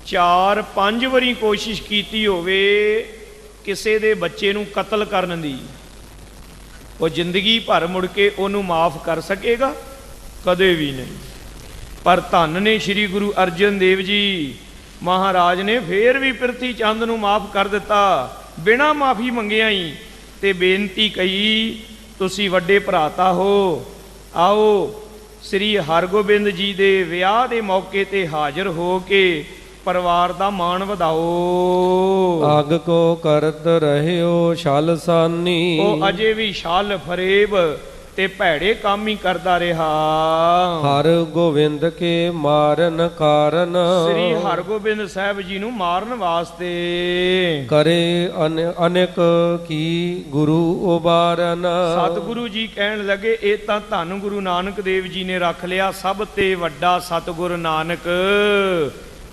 4-5 ਵਾਰੀ ਕੋਸ਼ਿਸ਼ ਕੀਤੀ ਹੋਵੇ ਕਿਸੇ ਦੇ ਬੱਚੇ ਨੂੰ ਕਤਲ ਕਰਨ ਦੀ, ਉਹ ਜ਼ਿੰਦਗੀ ਭਰ ਮੁੜ ਕੇ ਉਹਨੂੰ ਮਾਫ ਕਰ ਸਕੇਗਾ? ਕਦੇ ਵੀ ਨਹੀਂ। ਪਰ ਧੰਨ ਨੇ ਸ਼੍ਰੀ ਗੁਰੂ ਅਰਜਨ ਦੇਵ ਜੀ ਮਹਾਰਾਜ ਨੇ ਫੇਰ ਵੀ ਪਿਰਥੀ ਚੰਦ ਨੂੰ ਮਾਫ ਕਰ ਦਿੱਤਾ, ਬਿਨਾਂ ਮਾਫੀ ਮੰਗਿਆ ਹੀ, ਤੇ ਬੇਨਤੀ ਕਹੀ ਤੁਸੀਂ ਵੱਡੇ ਭਰਾਤਾ ਹੋ, ਆਓ ਸ੍ਰੀ ਹਰਗੋਬਿੰਦ ਜੀ ਦੇ ਵਿਆਹ ਦੇ ਮੌਕੇ ਤੇ ਹਾਜ਼ਰ ਹੋ ਕੇ ਪਰਿਵਾਰ ਦਾ ਮਾਣ ਵਧਾਓ। ਆਗ ਕੋ ਕਰਤ ਰਹਿਓ ਛਲਸਾਨੀ, ਉਹ ਅਜੇ ਵੀ ਛਲ ਫਰੇਬ ਤੇ ਭੈੜੇ ਕੰਮ ਹੀ ਕਰਦਾ ਰਿਹਾ। ਹਰ ਗੋਬਿੰਦ ਕੇ ਮਾਰਨ ਕਾਰਨ, ਸ੍ਰੀ ਹਰਗੋਬਿੰਦ ਸਾਹਿਬ ਜੀ ਨੂੰ ਮਾਰਨ ਵਾਸਤੇ ਕਰੇ ਅਨੇਕ ਕੀ ਗੁਰੂ ਉਬਾਰਨ। ਸਤਿਗੁਰੂ ਜੀ ਕਹਿਣ ਲੱਗੇ ਇਹ ਤਾਂ ਧੰਨ ਗੁਰੂ ਨਾਨਕ ਦੇਵ ਜੀ ਨੇ ਰੱਖ ਲਿਆ, ਸਭ ਤੇ ਵੱਡਾ ਸਤਿਗੁਰ ਨਾਨਕ।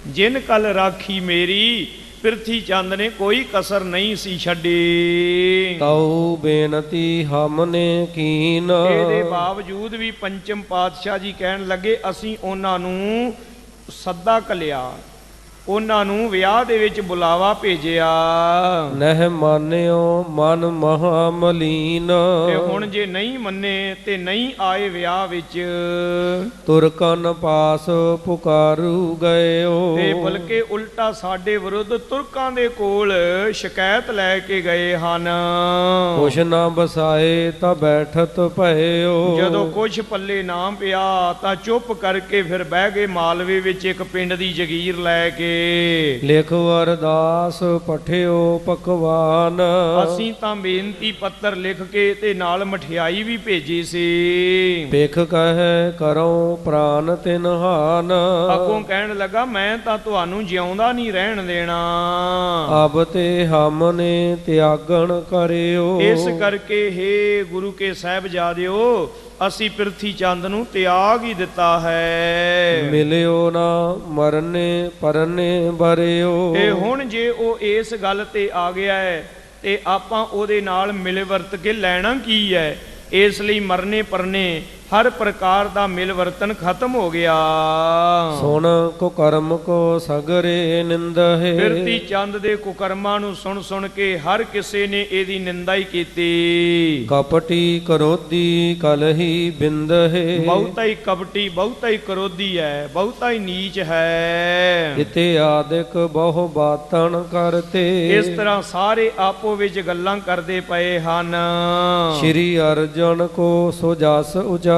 ਜਿਨ ਕਲ ਰਾਖੀ ਮੇਰੀ, ਪ੍ਰਿਥੀ ਚੰਦ ਨੇ ਕੋਈ ਕਸਰ ਨਹੀਂ ਸੀ ਛੱਡੀ। ਤਉ ਬੇਨਤੀ ਹਮਨੇ ਕੀਨ, ਇਹਦੇ ਬਾਵਜੂਦ ਵੀ ਪੰਚਮ ਪਾਤਸ਼ਾਹ ਜੀ ਕਹਿਣ ਲੱਗੇ ਅਸੀਂ ਉਹਨਾਂ ਨੂੰ ਸੱਦਾ ਘੱਲਿਆ, ਉਹਨਾਂ ਨੂੰ ਵਿਆਹ ਦੇ ਵਿੱਚ ਬੁਲਾਵਾ ਭੇਜਿਆ। ਨਹਿ ਮਾਨਿਓ ਮਨ ਮਹਾ ਮਲੀਨ, ਤੇ ਹੁਣ ਜੇ ਨਹੀਂ ਮੰਨੇ ਤੇ ਨਹੀਂ ਆਏ ਵਿਆਹ ਵਿੱਚ, ਤੁਰਕਨ ਪਾਸ ਪੁਕਾਰੂ ਗਇਓ। ਤੇ ਬਲਕਿ ਉਲਟਾ ਸਾਡੇ ਵਿਰੁੱਧ ਤੁਰਕਾਂ ਦੇ ਕੋਲ ਸ਼ਿਕਾਇਤ ਲੈ ਕੇ ਗਏ ਹਨ। ਕੁਛ ਨਾ ਬਸਾਏ ਤਾਂ ਬੈਠਤ ਭਇਓ, ਜਦੋਂ ਕੁਛ ਪੱਲੇ ਨਾ ਪਿਆ ਤਾਂ ਚੁੱਪ ਕਰਕੇ ਫਿਰ ਬਹਿ ਗਏ ਮਾਲਵੇ ਵਿੱਚ ਇੱਕ ਪਿੰਡ ਦੀ ਜਗੀਰ ਲੈ ਕੇ। ਲਿਖ ਅਰਦਾਸ ਪਠਿਓ ਪਕਵਾਨ, ਅਸੀਂ ਤਾਂ ਬੇਨਤੀ ਪੱਤਰ ਲਿਖ ਕੇ ਤੇ ਨਾਲ ਮਠਿਆਈ ਵੀ ਭੇਜੀ ਸੀ। ਭਿਖ ਕਹੈ ਕਰੋ ਪ੍ਰਾਨ ਤਿਨਹਾਨ, ਅੱਗੋਂ ਕਹਿਣ ਲੱਗਾ ਮੈਂ ਤਾਂ ਤੁਹਾਨੂੰ ਜਿਉਂਦਾ ਨਹੀਂ ਰਹਿਣ ਦੇਣਾ। ਅਬ ਤੇ ਹਮਨੇ ਤਿਆਗਣ ਕਰਿਓ, ਇਸ ਕਰਕੇ ਹੇ ਗੁਰੂ ਕੇ ਸਾਹਿਬਜ਼ਾਦਿਓ ਅਸੀਂ ਪ੍ਰਿਥੀ ਚੰਦ ਨੂੰ ਤਿਆਗ ਹੀ ਦਿੱਤਾ ਹੈ। ਮਿਲਿਓ ਨਾ ਮਰਨੇ ਪਰਨੇ ਬਰਿਓ, ਤੇ ਹੁਣ ਜੇ ਉਹ ਇਸ ਗੱਲ ਤੇ ਆ ਗਿਆ ਹੈ ਤੇ ਆਪਾਂ ਉਹਦੇ ਨਾਲ ਮਿਲ ਵਰਤ ਕੇ ਲੈਣਾ ਕੀ ਹੈ। ਇਸ ਲਈ ਮਰਨੇ ਪਰਨੇ ਹਰ ਪ੍ਰਕਾਰ ਦਾ ਮਿਲ ਵਰਤਨ ਖਤਮ ਹੋ ਗਿਆ। ਸੁਣ ਕੁਕਰਮ ਕੋ ਸਗਰੇ ਨਿੰਦਹਿ, ਪ੍ਰਿਥੀ ਚੰਦ ਦੇ ਕੁਕਰਮਾਂ ਨੂੰ ਸੁਣ ਸੁਣ ਕੇ ਹਰ ਕਿਸੇ ਨੇ ਇਹਦੀ ਨਿੰਦਾ ਹੀ ਕੀਤੀ। ਕਪਟੀ ਕਰੋਧੀ ਕਲਹੀ ਬਿੰਦਹਿ, ਬਹੁਤਾ ਹੀ ਕਪਟੀ, ਬਹੁਤਾ ਹੀ ਕਰੋਧੀ ਹੈ, ਬਹੁਤਾ ਹੀ ਨੀਚ ਹੈ। ਇਤੇ ਆਦਿਕ ਬਹੁ ਬਾਤਨ ਕਰਤੇ, ਇਸ ਤਰ੍ਹਾਂ ਸਾਰੇ ਆਪੋ ਵਿੱਚ ਗੱਲਾਂ ਕਰਦੇ ਪਏ ਹਨ। ਸ਼੍ਰੀ ਅਰਜਨ ਕੋ ਸੋ ਜਸ ਉਚਰਤੇ,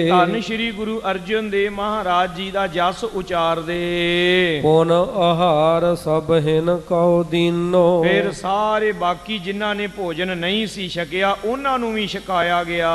ਧੰਨ ਸ਼੍ਰੀ ਗੁਰੂ ਅਰਜਨ ਦੇਵ ਮਹਾਰਾਜ ਜੀ ਦਾ ਜਸ ਉਚਾਰਦੇ। ਪੁਨ ਆਹਾਰ ਸਭ ਹਿਨ ਕਉ ਦੀਨੋ, ਫਿਰ ਸਾਰੇ ਬਾਕੀ ਜਿਨ੍ਹਾਂ ਨੇ ਭੋਜਨ ਨਹੀਂ ਸੀ ਛਕਿਆ ਉਹਨਾਂ ਨੂੰ ਵੀ ਛਕਾਇਆ ਗਿਆ।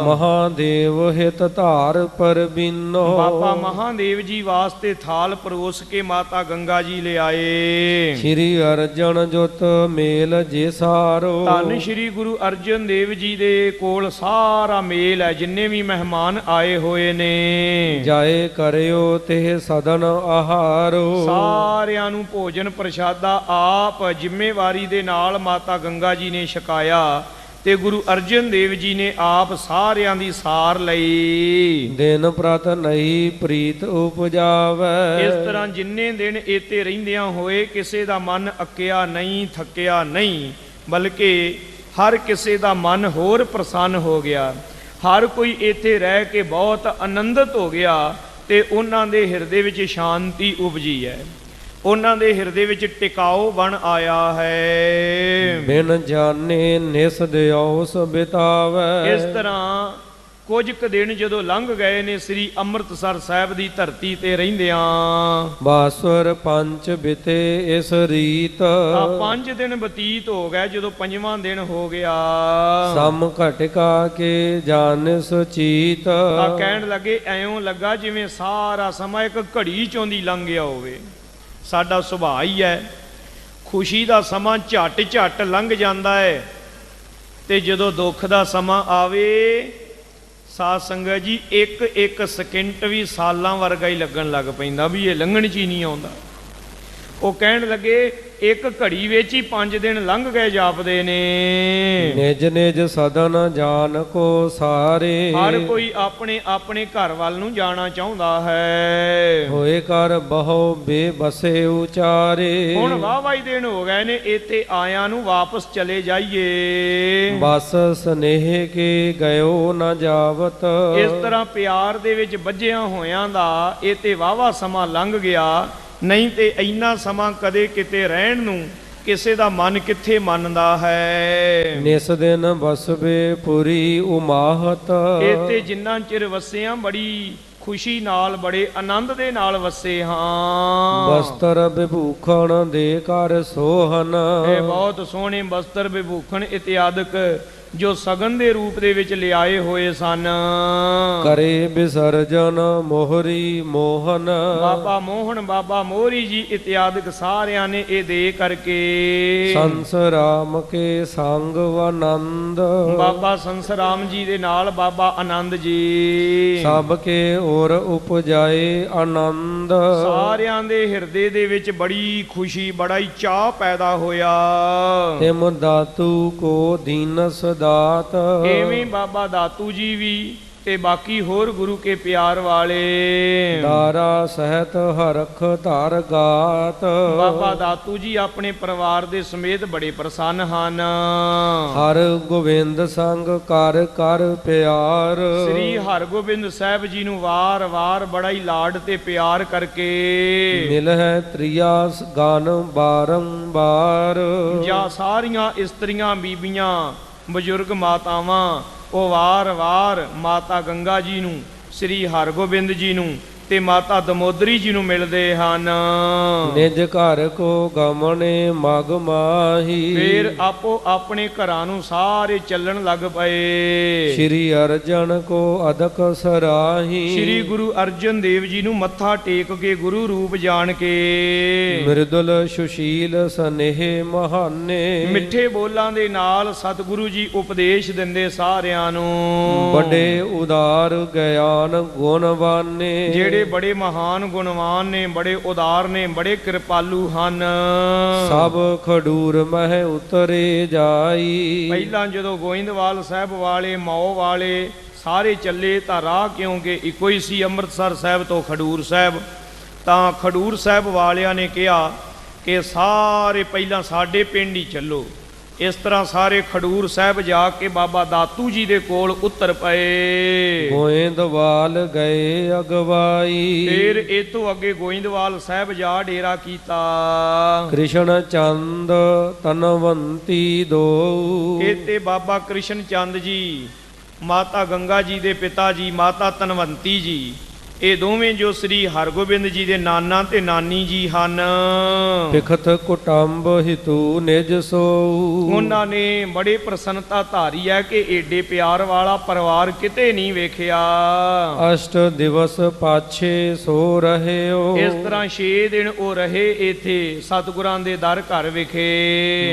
ਮਹਾਦੇਵ ਹਿਤ ਧਾਰ ਪਰਬੀਨੋ, ਬਾਬਾ ਮਹਾਦੇਵ ਜੀ ਵਾਸਤੇ ਥਾਲ ਪਰੋਸ ਕੇ ਮਾਤਾ ਗੰਗਾ ਜੀ ਲਿਆਏ। ਸ਼੍ਰੀ ਅਰਜਨ ਜੁਤ ਮੇਲ ਜੇ ਸਾਰੋ, ਧੰਨ ਸ਼੍ਰੀ ਗੁਰੂ ਅਰਜਨ ਦੇਵ ਜੀ ਦੇ ਕੋਲ ਸਾਰਾ ਮੇਲ ਹੈ, ਜਿੰਨੇ ਵੀ ਮਹਿਮਾਨ ਆਏ ਹੋਏ ਨੇ। ਜਾਏ ਕਰਿਓ ਤੇ ਸਦਨ ਆਹਾਰੋ, ਸਾਰਿਆਂ ਨੂੰ ਭੋਜਨ ਪ੍ਰਸ਼ਾਦਾ ਆਪ ਜ਼ਿੰਮੇਵਾਰੀ ਦੇ ਨਾਲ ਮਾਤਾ ਗੰਗਾ ਜੀ ਨੇ ਛਕਾਇਆ ਤੇ ਗੁਰੂ ਅਰਜਨ ਦੇਵ ਜੀ ਨੇ ਆਪ ਸਾਰਿਆਂ ਦੀ ਸਾਰ ਲਈ। ਦਿਨ ਪ੍ਰਤ ਨਹੀਂ ਪ੍ਰੀਤ ਉਪਜਾਵੈ, ਇਸ ਤਰ੍ਹਾਂ ਜਿੰਨੇ ਦਿਨ ਇੱਥੇ ਰਹਿੰਦਿਆਂ ਹੋਏ ਕਿਸੇ ਦਾ ਮਨ ਅੱਕਿਆ ਨਹੀਂ, ਥੱਕਿਆ ਨਹੀਂ, ਬਲਕਿ ਹਰ ਕਿਸੇ ਦਾ ਮਨ ਹੋਰ ਪ੍ਰਸੰਨ ਹੋ ਗਿਆ। ਹਰ ਕੋਈ ਇੱਥੇ ਰਹਿ ਕੇ ਬਹੁਤ ਆਨੰਦਿਤ ਹੋ ਗਿਆ ਤੇ ਉਹਨਾਂ ਦੇ ਹਿਰਦੇ ਵਿੱਚ ਸ਼ਾਂਤੀ ਉਪਜੀ ਹੈ, ਉਹਨਾਂ ਦੇ ਹਿਰਦੇ ਵਿੱਚ ਟਿਕਾਓ ਬਣ ਆਇਆ ਹੈ। ਬਿਨ ਜਾਣੇ ਨਿਸ ਦਿਓਸ ਬਿਤਾਵੈ, ਇਸ ਤਰ੍ਹਾਂ ਕੁਝ ਕੁ ਦਿਨ ਜਦੋਂ ਲੰਘ ਗਏ ਨੇ ਸ੍ਰੀ ਅੰਮ੍ਰਿਤਸਰ ਸਾਹਿਬ ਦੀ ਧਰਤੀ ਤੇ ਰਹਿੰਦਿਆਂ, ਬਾਸੁਰ ਪੰਚ ਬਿਤੇ ਇਸ ਰੀਤ, 5 ਦਿਨ ਬਤੀਤ ਹੋ ਗਏ। ਜਦੋਂ 5ਵਾਂ ਦਿਨ ਹੋ ਗਿਆ, ਸਮ ਘਟਕਾ ਕੇ ਜਾਣ ਸੁਚੀਤ, ਤਾਂ ਕਹਿਣ ਲੱਗੇ ਐਉਂ ਲੱਗਾ ਜਿਵੇਂ ਸਾਰਾ ਸਮਾਂ ਇੱਕ ਘੜੀ ਚੋਂ ਦੀ ਲੰਘ ਗਿਆ ਹੋਵੇ। ਸਾਡਾ ਸੁਭਾਅ ਹੀ ਹੈ, ਖੁਸ਼ੀ ਦਾ ਸਮਾਂ ਝੱਟ ਝੱਟ ਲੰਘ ਜਾਂਦਾ ਹੈ ਤੇ ਜਦੋਂ ਦੁੱਖ ਦਾ ਸਮਾਂ ਆਵੇ ਸਾਧ ਸੰਗਤ ਜੀ ਇੱਕ ਇੱਕ ਸਕਿੰਟ ਵੀ ਸਾਲਾਂ ਵਰਗਾ ਹੀ ਲੱਗਣ ਲੱਗ ਪੈਂਦਾ ਵੀ ਇਹ ਲੰਘਣ 'ਚ ਹੀ ਨਹੀਂ ਆਉਂਦਾ। ਉਹ ਕਹਿਣ ਲੱਗੇ ਇੱਕ ਘੜੀ ਵਿੱਚ ਹੀ 5 ਦਿਨ ਲੰਘ ਗਏ ਜਾਪਦੇ ਨੇ। ਨਿਜ ਨਿਜ ਸਦਨ ਜਾਣ ਕੋ ਸਾਰੇ, ਹਰ ਕੋਈ ਆਪਣੇ ਆਪਣੇ ਘਰ ਵੱਲ ਨੂੰ ਜਾਣਾ ਚਾਹੁੰਦਾ ਹੈ। ਹੋਏ ਕਰ ਬਹੁ ਬੇਬਸੇ ਉਚਾਰੇ, ਹੁਣ ਵਾਹ ਹੀ ਦਿਨ ਹੋ ਗਏ ਨੇ ਇੱਥੇ ਆਇਆਂ ਨੂੰ, ਵਾਪਸ ਚਲੇ ਜਾਈਏ। ਬਸ ਸਨੇਹ ਕੇ ਗਇਓ ਨਾ ਜਾਵਤ, ਇਸ ਤਰ੍ਹਾਂ ਪਿਆਰ ਦੇ ਵਿੱਚ ਬੱਝਿਆਂ ਹੋਇਆਂ ਦਾ ਇਹ ਤੇ ਵਾਹਵਾ ਸਮਾਂ ਲੰਘ ਗਿਆ। ਨਹੀਂ ਤੇ ਇੰਨਾ ਸਮਾਂ ਕਦੇ ਕਿਤੇ ਰਹਿਣ ਨੂੰ ਕਿਸੇ ਦਾ ਮਨ ਕਿੱਥੇ ਮੰਨਦਾ ਹੈ। ਨਿਸ ਦਿਨ ਬਸਵੇ ਪੁਰੀ ਉਮਾਹਤ, ਇਹ ਤੇ ਜਿੰਨਾ ਚਿਰ ਵਸਿਆ ਬੜੀ ਖੁਸ਼ੀ ਨਾਲ ਬੜੇ ਆਨੰਦ ਦੇ ਨਾਲ ਵਸੇ ਹਾਂ। ਬਸਤਰ ਵਿਭੂਖਣ ਦੇ ਕਰ ਸੋਹਨ, ਇਹ ਬਹੁਤ ਸੋਹਣੇ ਬਸਤਰ ਵਿਭੂਖਣ ਇਤਿਆਦਿਕ ਜੋ ਸਗਨ ਦੇ ਰੂਪ ਦੇ ਵਿੱਚ ਲਿਆਏ ਹੋਏ ਸਨ। ਕਰੇ ਵਿਸਰਜਨ ਮੋਹਰੀ ਮੋਹਨ, ਬਾਬਾ ਮੋਹਨ ਬਾਬਾ ਮੋਹਰੀ ਜੀ ਇਤਿਆਦਿਕ ਸਾਰਿਆਂ ਨੇ ਇਹ ਦੇ ਕਰਕੇ ਸੰਸ ਰਾਮ ਕੇ ਸੰਗ ਵਨੰਦ, ਬਾਬਾ ਸੰਸ ਰਾਮ ਜੀ ਦੇ ਨਾਲ ਬਾਬਾ ਆਨੰਦ ਜੀ ਸਭ ਕੇ ਔਰ ਉਪਜਾਏ ਆਨੰਦ, ਸਾਰਿਆਂ ਦੇ ਹਿਰਦੇ ਦੇ ਵਿੱਚ ਬੜੀ ਖੁਸ਼ੀ ਬੜਾ ਹੀ ਚਾਅ ਪੈਦਾ ਹੋਇਆ। ਤਿਮ ਦਾਤੂ ਕੋ ਦੀਨਸ ਦਾਤ, ਐਵੇਂ ਬਾਬਾ ਦਾਤੂ ਜੀ ਵੀ ਤੇ ਬਾਕੀ ਹੋਰ ਗੁਰੂ ਕੇ ਪਿਆਰ ਵਾਲੇ ਦਾਰਾ ਸਹਿਤ ਹਰਖ ਧਰ ਗਾਤ, ਬਾਬਾ ਦਾਤੂ ਜੀ ਆਪਣੇ ਪਰਿਵਾਰ ਦੇ ਸਮੇਤ ਬੜੇ ਪ੍ਰਸੰਨ ਹਨ। ਹਰ ਗੋਬਿੰਦ ਸੰਗ ਕਰ ਕਰ ਪਿਆਰ, ਸ੍ਰੀ ਹਰਗੋਬਿੰਦ ਸਾਹਿਬ ਜੀ ਨੂੰ ਵਾਰ-ਵਾਰ ਬੜਾ ਹੀ ਲਾਡ ਤੇ ਪਿਆਰ ਕਰਕੇ ਮਿਲ ਹੈ ਤ੍ਰਿਆ ਗਾਨ ਬਾਰੰਬਾਰ, ਜਾਂ ਸਾਰੀਆਂ ਇਸਤਰੀਆਂ ਬੀਬੀਆਂ ਬਜ਼ੁਰਗ ਮਾਤਾਵਾਂ ਉਹ ਵਾਰ-ਵਾਰ ਮਾਤਾ ਗੰਗਾ ਜੀ ਨੂੰ, ਸ੍ਰੀ ਹਰਗੋਬਿੰਦ ਜੀ ਨੂੰ ਤੇ ਮਾਤਾ ਦਮੋਦਰੀ ਜੀ ਨੂੰ ਮਿਲਦੇ ਹਨ। ਨਿਜ ਘਰ ਕੋ ਗਮਨੇ ਮਗ ਮਾਹੀ, ਫਿਰ ਆਪੋ ਆਪਣੇ ਘਰਾਂ ਨੂੰ ਸਾਰੇ ਚੱਲਣ ਲੱਗ ਪਏ। ਸ਼੍ਰੀ ਅਰਜਨ ਕੋ ਅਦਕ ਸਰਾਹੀ, ਸ੍ਰੀ ਗੁਰੂ ਅਰਜਨ ਦੇਵ ਜੀ ਨੂੰ ਮੱਥਾ ਟੇਕ ਕੇ ਗੁਰੂ ਰੂਪ ਜਾਣ ਕੇ ਮਿਰਦੁਲ ਸੁਸ਼ੀਲ ਸਨੇਹ ਮਹਾਨੇ, ਮਿੱਠੇ ਬੋਲਾਂ ਦੇ ਨਾਲ ਸਤਿਗੁਰੂ ਜੀ ਉਪਦੇਸ਼ ਦਿੰਦੇ ਸਾਰਿਆਂ ਨੂੰ। ਵੱਡੇ ਉਦਾਰ ਗਿਆਨ ਗੁਣਵਾਨੇ, ਜਿਹੜੇ ਬੜੇ ਮਹਾਨ ਗੁਣਵਾਨ ਨੇ, ਬੜੇ ਉਦਾਰ ਨੇ, ਬੜੇ ਕਿਰਪਾਲੂ ਹਨ। ਸਭ ਖਡੂਰ ਮਹਿ ਉਤਰੇ ਜਾਈ, ਪਹਿਲਾਂ ਜਦੋਂ ਗੋਇੰਦਵਾਲ ਸਾਹਿਬ ਵਾਲੇ ਮੌ ਵਾਲੇ ਸਾਰੇ ਚੱਲੇ ਤਾਂ ਰਾਹ ਕਿਉਂਕਿ ਇੱਕੋ ਹੀ ਸੀ ਅੰਮ੍ਰਿਤਸਰ ਸਾਹਿਬ ਤੋਂ ਖਡੂਰ ਸਾਹਿਬ, ਤਾਂ ਖਡੂਰ ਸਾਹਿਬ ਵਾਲਿਆਂ ਨੇ ਕਿਹਾ ਕਿ ਸਾਰੇ ਪਹਿਲਾਂ ਸਾਡੇ ਪਿੰਡ ਹੀ ਚੱਲੋ। ਇਸ ਤਰ੍ਹਾਂ ਸਾਰੇ ਖਡੂਰ ਸਾਹਿਬ ਜਾ ਕੇ ਬਾਬਾ ਦਾਤੂ ਜੀ ਦੇ ਕੋਲ ਉਤਰ ਪਏ। ਗੋਇੰਦਵਾਲ ਗਏ ਅਗਵਾਈ, ਫਿਰ ਇਹ ਤੋਂ ਅੱਗੇ ਗੋਇੰਦਵਾਲ ਸਾਹਿਬ ਜਾ ਡੇਰਾ ਕੀਤਾ। ਕ੍ਰਿਸ਼ਨ ਚੰਦ ਤਨਵੰਤੀ ਦੋ, ਇਹ ਤੇ ਬਾਬਾ ਕ੍ਰਿਸ਼ਨ ਚੰਦ ਜੀ, ਮਾਤਾ ਗੰਗਾ ਜੀ ਦੇ ਪਿਤਾ ਜੀ ਮਾਤਾ ਤਨਵੰਤੀ ਜੀ, ਇਹ ਦੋਵੇਂ ਜੋ ਸ੍ਰੀ ਹਰਗੋਬਿੰਦ ਜੀ ਦੇ ਨਾਨਾ ਤੇ ਨਾਨੀ ਜੀ ਹਨ। ਪਿਖਤ ਕੁਟੰਬ ਹਿਤੂ ਨਿਜ ਸੋਊ, ਉਹਨਾਂ ਨੇ ਬੜੇ ਪ੍ਰਸੰਨਤਾ ਧਾਰੀ ਹੈ ਕਿ ਏਡੇ ਪਿਆਰ ਵਾਲਾ ਪਰਿਵਾਰ ਕਿਤੇ ਨਹੀਂ ਵੇਖਿਆ। ਅਸ਼ਟ ਦਿਵਸ ਪਾਛੇ ਸੋ ਰਹਿਓ, ਇਸ ਤਰ੍ਹਾਂ 6 ਦਿਨ ਉਹ ਰਹੇ ਇੱਥੇ ਸਤਿਗੁਰਾਂ ਦੇ ਦਰ ਘਰ ਵਿਖੇ।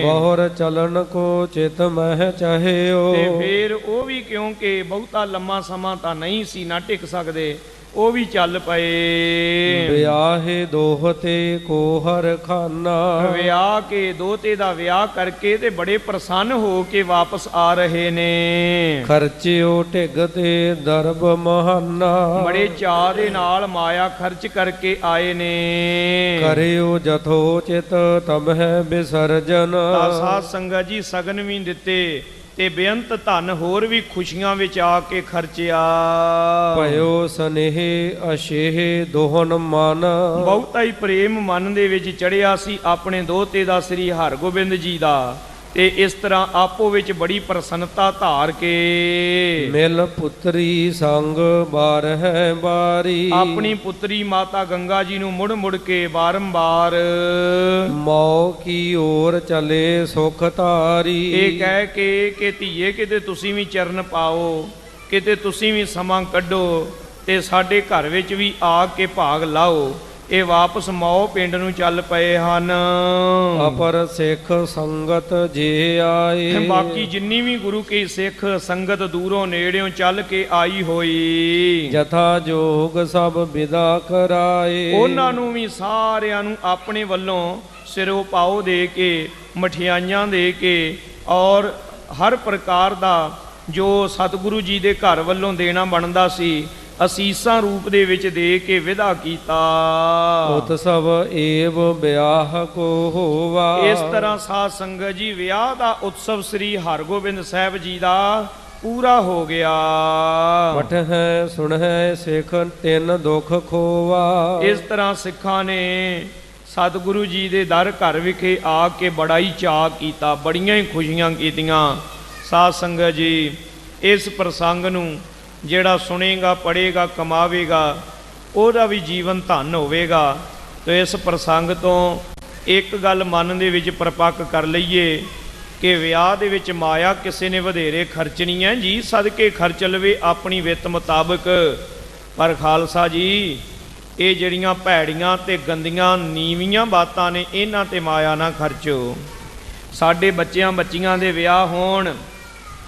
ਬਹੁਰ ਚਲਨ ਕੋ ਚਿਤ ਮਹਿ ਚਾਹਿਓ, ਤੇ ਫਿਰ ਉਹ ਵੀ ਕਿਉਂਕਿ ਬਹੁਤਾ ਲੰਮਾ ਸਮਾਂ ਤਾਂ ਨਹੀਂ ਸੀ ਨਾ ਟਿਕ ਸਕਦੇ, ਉਹ ਵੀ ਚੱਲ ਪਏ। ਵਿਆਹੇ ਦੋਹਤੇ ਕੋ ਹਰ ਖਾਨਾ, ਵਿਆਹ ਕੇ ਦੋਤੇ ਦਾ ਵਿਆਹ ਕਰਕੇ ਤੇ ਬੜੇ ਪ੍ਰਸੰਨ ਹੋ ਕੇ ਵਾਪਸ ਆ ਰਹੇ ਨੇ। ਖਰਚਿਓ ਢਿੱਗ ਤੇ ਦਰਬ ਮਹਾਨਾ, ਬੜੇ ਚਾਅ ਦੇ ਨਾਲ ਮਾਇਆ ਖਰਚ ਕਰਕੇ ਆਏ ਨੇ। ਕਰਿਓ ਜਥੋ ਚਿਤ ਤਮਹਿ ਵਿਸਰਜਨ, ਸਾਧ ਸੰਗਤ ਜੀ ਸਗਨ ਵੀ ਦਿੱਤੇ ਤੇ ਬੇਅੰਤ ਧਨ ਹੋਰ ਵੀ ਖੁਸ਼ੀਆਂ ਵਿੱਚ ਆ ਕੇ ਖਰਚਿਆ। ਭਇਓ ਸਨੇਹ ਅਸ਼ੇਹ ਦੋਹਨ ਮਨ, ਬਹੁਤਾ ਹੀ ਪ੍ਰੇਮ ਮਨ ਦੇ ਵਿੱਚ ਚੜਿਆ ਸੀ ਆਪਣੇ ਦੋਤੇ ਦਾ ਸ੍ਰੀ ਹਰਗੋਬਿੰਦ ਜੀ ਦਾ, ਤੇ ਇਸ ਤਰ੍ਹਾਂ ਆਪੋ ਵਿੱਚ ਬੜੀ ਪ੍ਰਸੰਨਤਾ ਧਾਰ ਕੇ ਮਿਲ ਪੁੱਤਰੀ ਸੰਗ ਬਾਰਹਿ ਬਾਰੀ, ਆਪਣੀ ਪੁੱਤਰੀ ਮਾਤਾ ਗੰਗਾ ਜੀ ਨੂੰ ਮੁੜ ਮੁੜ ਕੇ ਬਾਰੰਬਾਰ ਮੌ ਕੀ ਓਰ ਚਲੇ ਸੁਖ ਧਾਰੀ, ਇਹ ਕਹਿ ਕੇ ਕਿ ਧੀਏ ਕਿਤੇ ਤੁਸੀਂ ਵੀ ਚਰਨ ਪਾਓ, ਕਿਤੇ ਤੁਸੀਂ ਵੀ ਸਮਾਂ ਕੱਢੋ ਤੇ ਸਾਡੇ ਘਰ ਵਿੱਚ ਵੀ ਆ ਕੇ ਭਾਗ ਲਾਓ। ਇਹ ਵਾਪਸ ਮੌ ਪਿੰਡ ਨੂੰ ਚੱਲ ਪਏ ਹਨ। ਅਪਰ ਸਿੱਖ ਸੰਗਤ ਜੇ ਆਏ, ਬਾਕੀ ਜਿੰਨੀ ਵੀ ਗੁਰੂ ਕੀ ਸਿੱਖ ਸੰਗਤ ਦੂਰੋਂ ਨੇੜਿਓਂ ਚੱਲ ਕੇ ਆਈ ਹੋਈ, ਜਥਾ ਜੋਗ ਸਭ ਵਿਦਾ ਕਰਾਏ, ਉਹਨਾਂ ਨੂੰ ਵੀ ਸਾਰਿਆਂ ਨੂੰ ਆਪਣੇ ਵੱਲੋਂ ਸਿਰੋਂ ਪਾਓ ਦੇ ਕੇ, ਮਠਿਆਈਆਂ ਦੇ ਕੇ ਔਰ ਹਰ ਪ੍ਰਕਾਰ ਦਾ ਜੋ ਸਤਿਗੁਰੂ ਜੀ ਦੇ ਘਰ ਵੱਲੋਂ ਦੇਣਾ ਬਣਦਾ ਸੀ ਅਸੀਸਾਂ ਰੂਪ ਦੇ ਵਿੱਚ ਦੇ ਕੇ ਵਿਦਾ ਕੀਤਾ। ਉਤਸਵ ਏਵ ਵਿਆਹ ਕੋ ਹੋਵਾ, ਇਸ ਤਰ੍ਹਾਂ ਸਾਧ ਸੰਗਤ ਜੀ ਵਿਆਹ ਦਾ ਉਤਸਵ ਸ੍ਰੀ ਹਰਗੋਬਿੰਦ ਸਾਹਿਬ ਜੀ ਦਾ ਪੂਰਾ ਹੋ ਗਿਆ। ਪਠ ਹੈ ਸੁਣ ਹੈ ਸਿੱਖ ਤਿੰਨ ਦੁਖ ਖੋਵਾ, ਇਸ ਤਰ੍ਹਾਂ ਸਿੱਖਾਂ ਨੇ ਸਤਿਗੁਰੂ ਜੀ ਦੇ ਦਰ ਘਰ ਵਿਖੇ ਆ ਕੇ ਬੜਾ ਹੀ ਚਾਅ ਕੀਤਾ, ਬੜੀਆਂ ਹੀ ਖੁਸ਼ੀਆਂ ਕੀਤੀਆਂ। ਸਾਧ ਸੰਗਤ ਜੀ, ਇਸ ਪ੍ਰਸੰਗ ਨੂੰ ਜਿਹੜਾ ਸੁਣੇਗਾ, ਪੜ੍ਹੇਗਾ, ਕਮਾਵੇਗਾ, ਉਹਦਾ ਵੀ ਜੀਵਨ ਧਨ ਹੋਵੇਗਾ। ਤੇ ਇਸ ਪ੍ਰਸੰਗ ਤੋਂ ਇੱਕ ਗੱਲ ਮਨ ਦੇ ਵਿੱਚ ਪ੍ਰਪੱਕ ਕਰ ਲਈਏ ਕਿ ਵਿਆਹ ਦੇ ਵਿੱਚ ਮਾਇਆ ਕਿਸੇ ਨੇ ਵਧੇਰੇ ਖਰਚਣੀ ਹੈ ਜੀ, ਸਦਕੇ ਖਰਚ ਲਵੇ ਆਪਣੀ ਵਿੱਤ ਮੁਤਾਬਕ। ਪਰ ਖਾਲਸਾ ਜੀ, ਇਹ ਜਿਹੜੀਆਂ ਭੈੜੀਆਂ ਤੇ ਗੰਦੀਆਂ ਨੀਵੀਆਂ ਬਾਤਾਂ ਨੇ, ਇਹਨਾਂ ਤੇ ਮਾਇਆ ਨਾ ਖਰਚੋ। ਸਾਡੇ ਬੱਚਿਆਂ ਬੱਚੀਆਂ ਦੇ ਵਿਆਹ ਹੋਣ,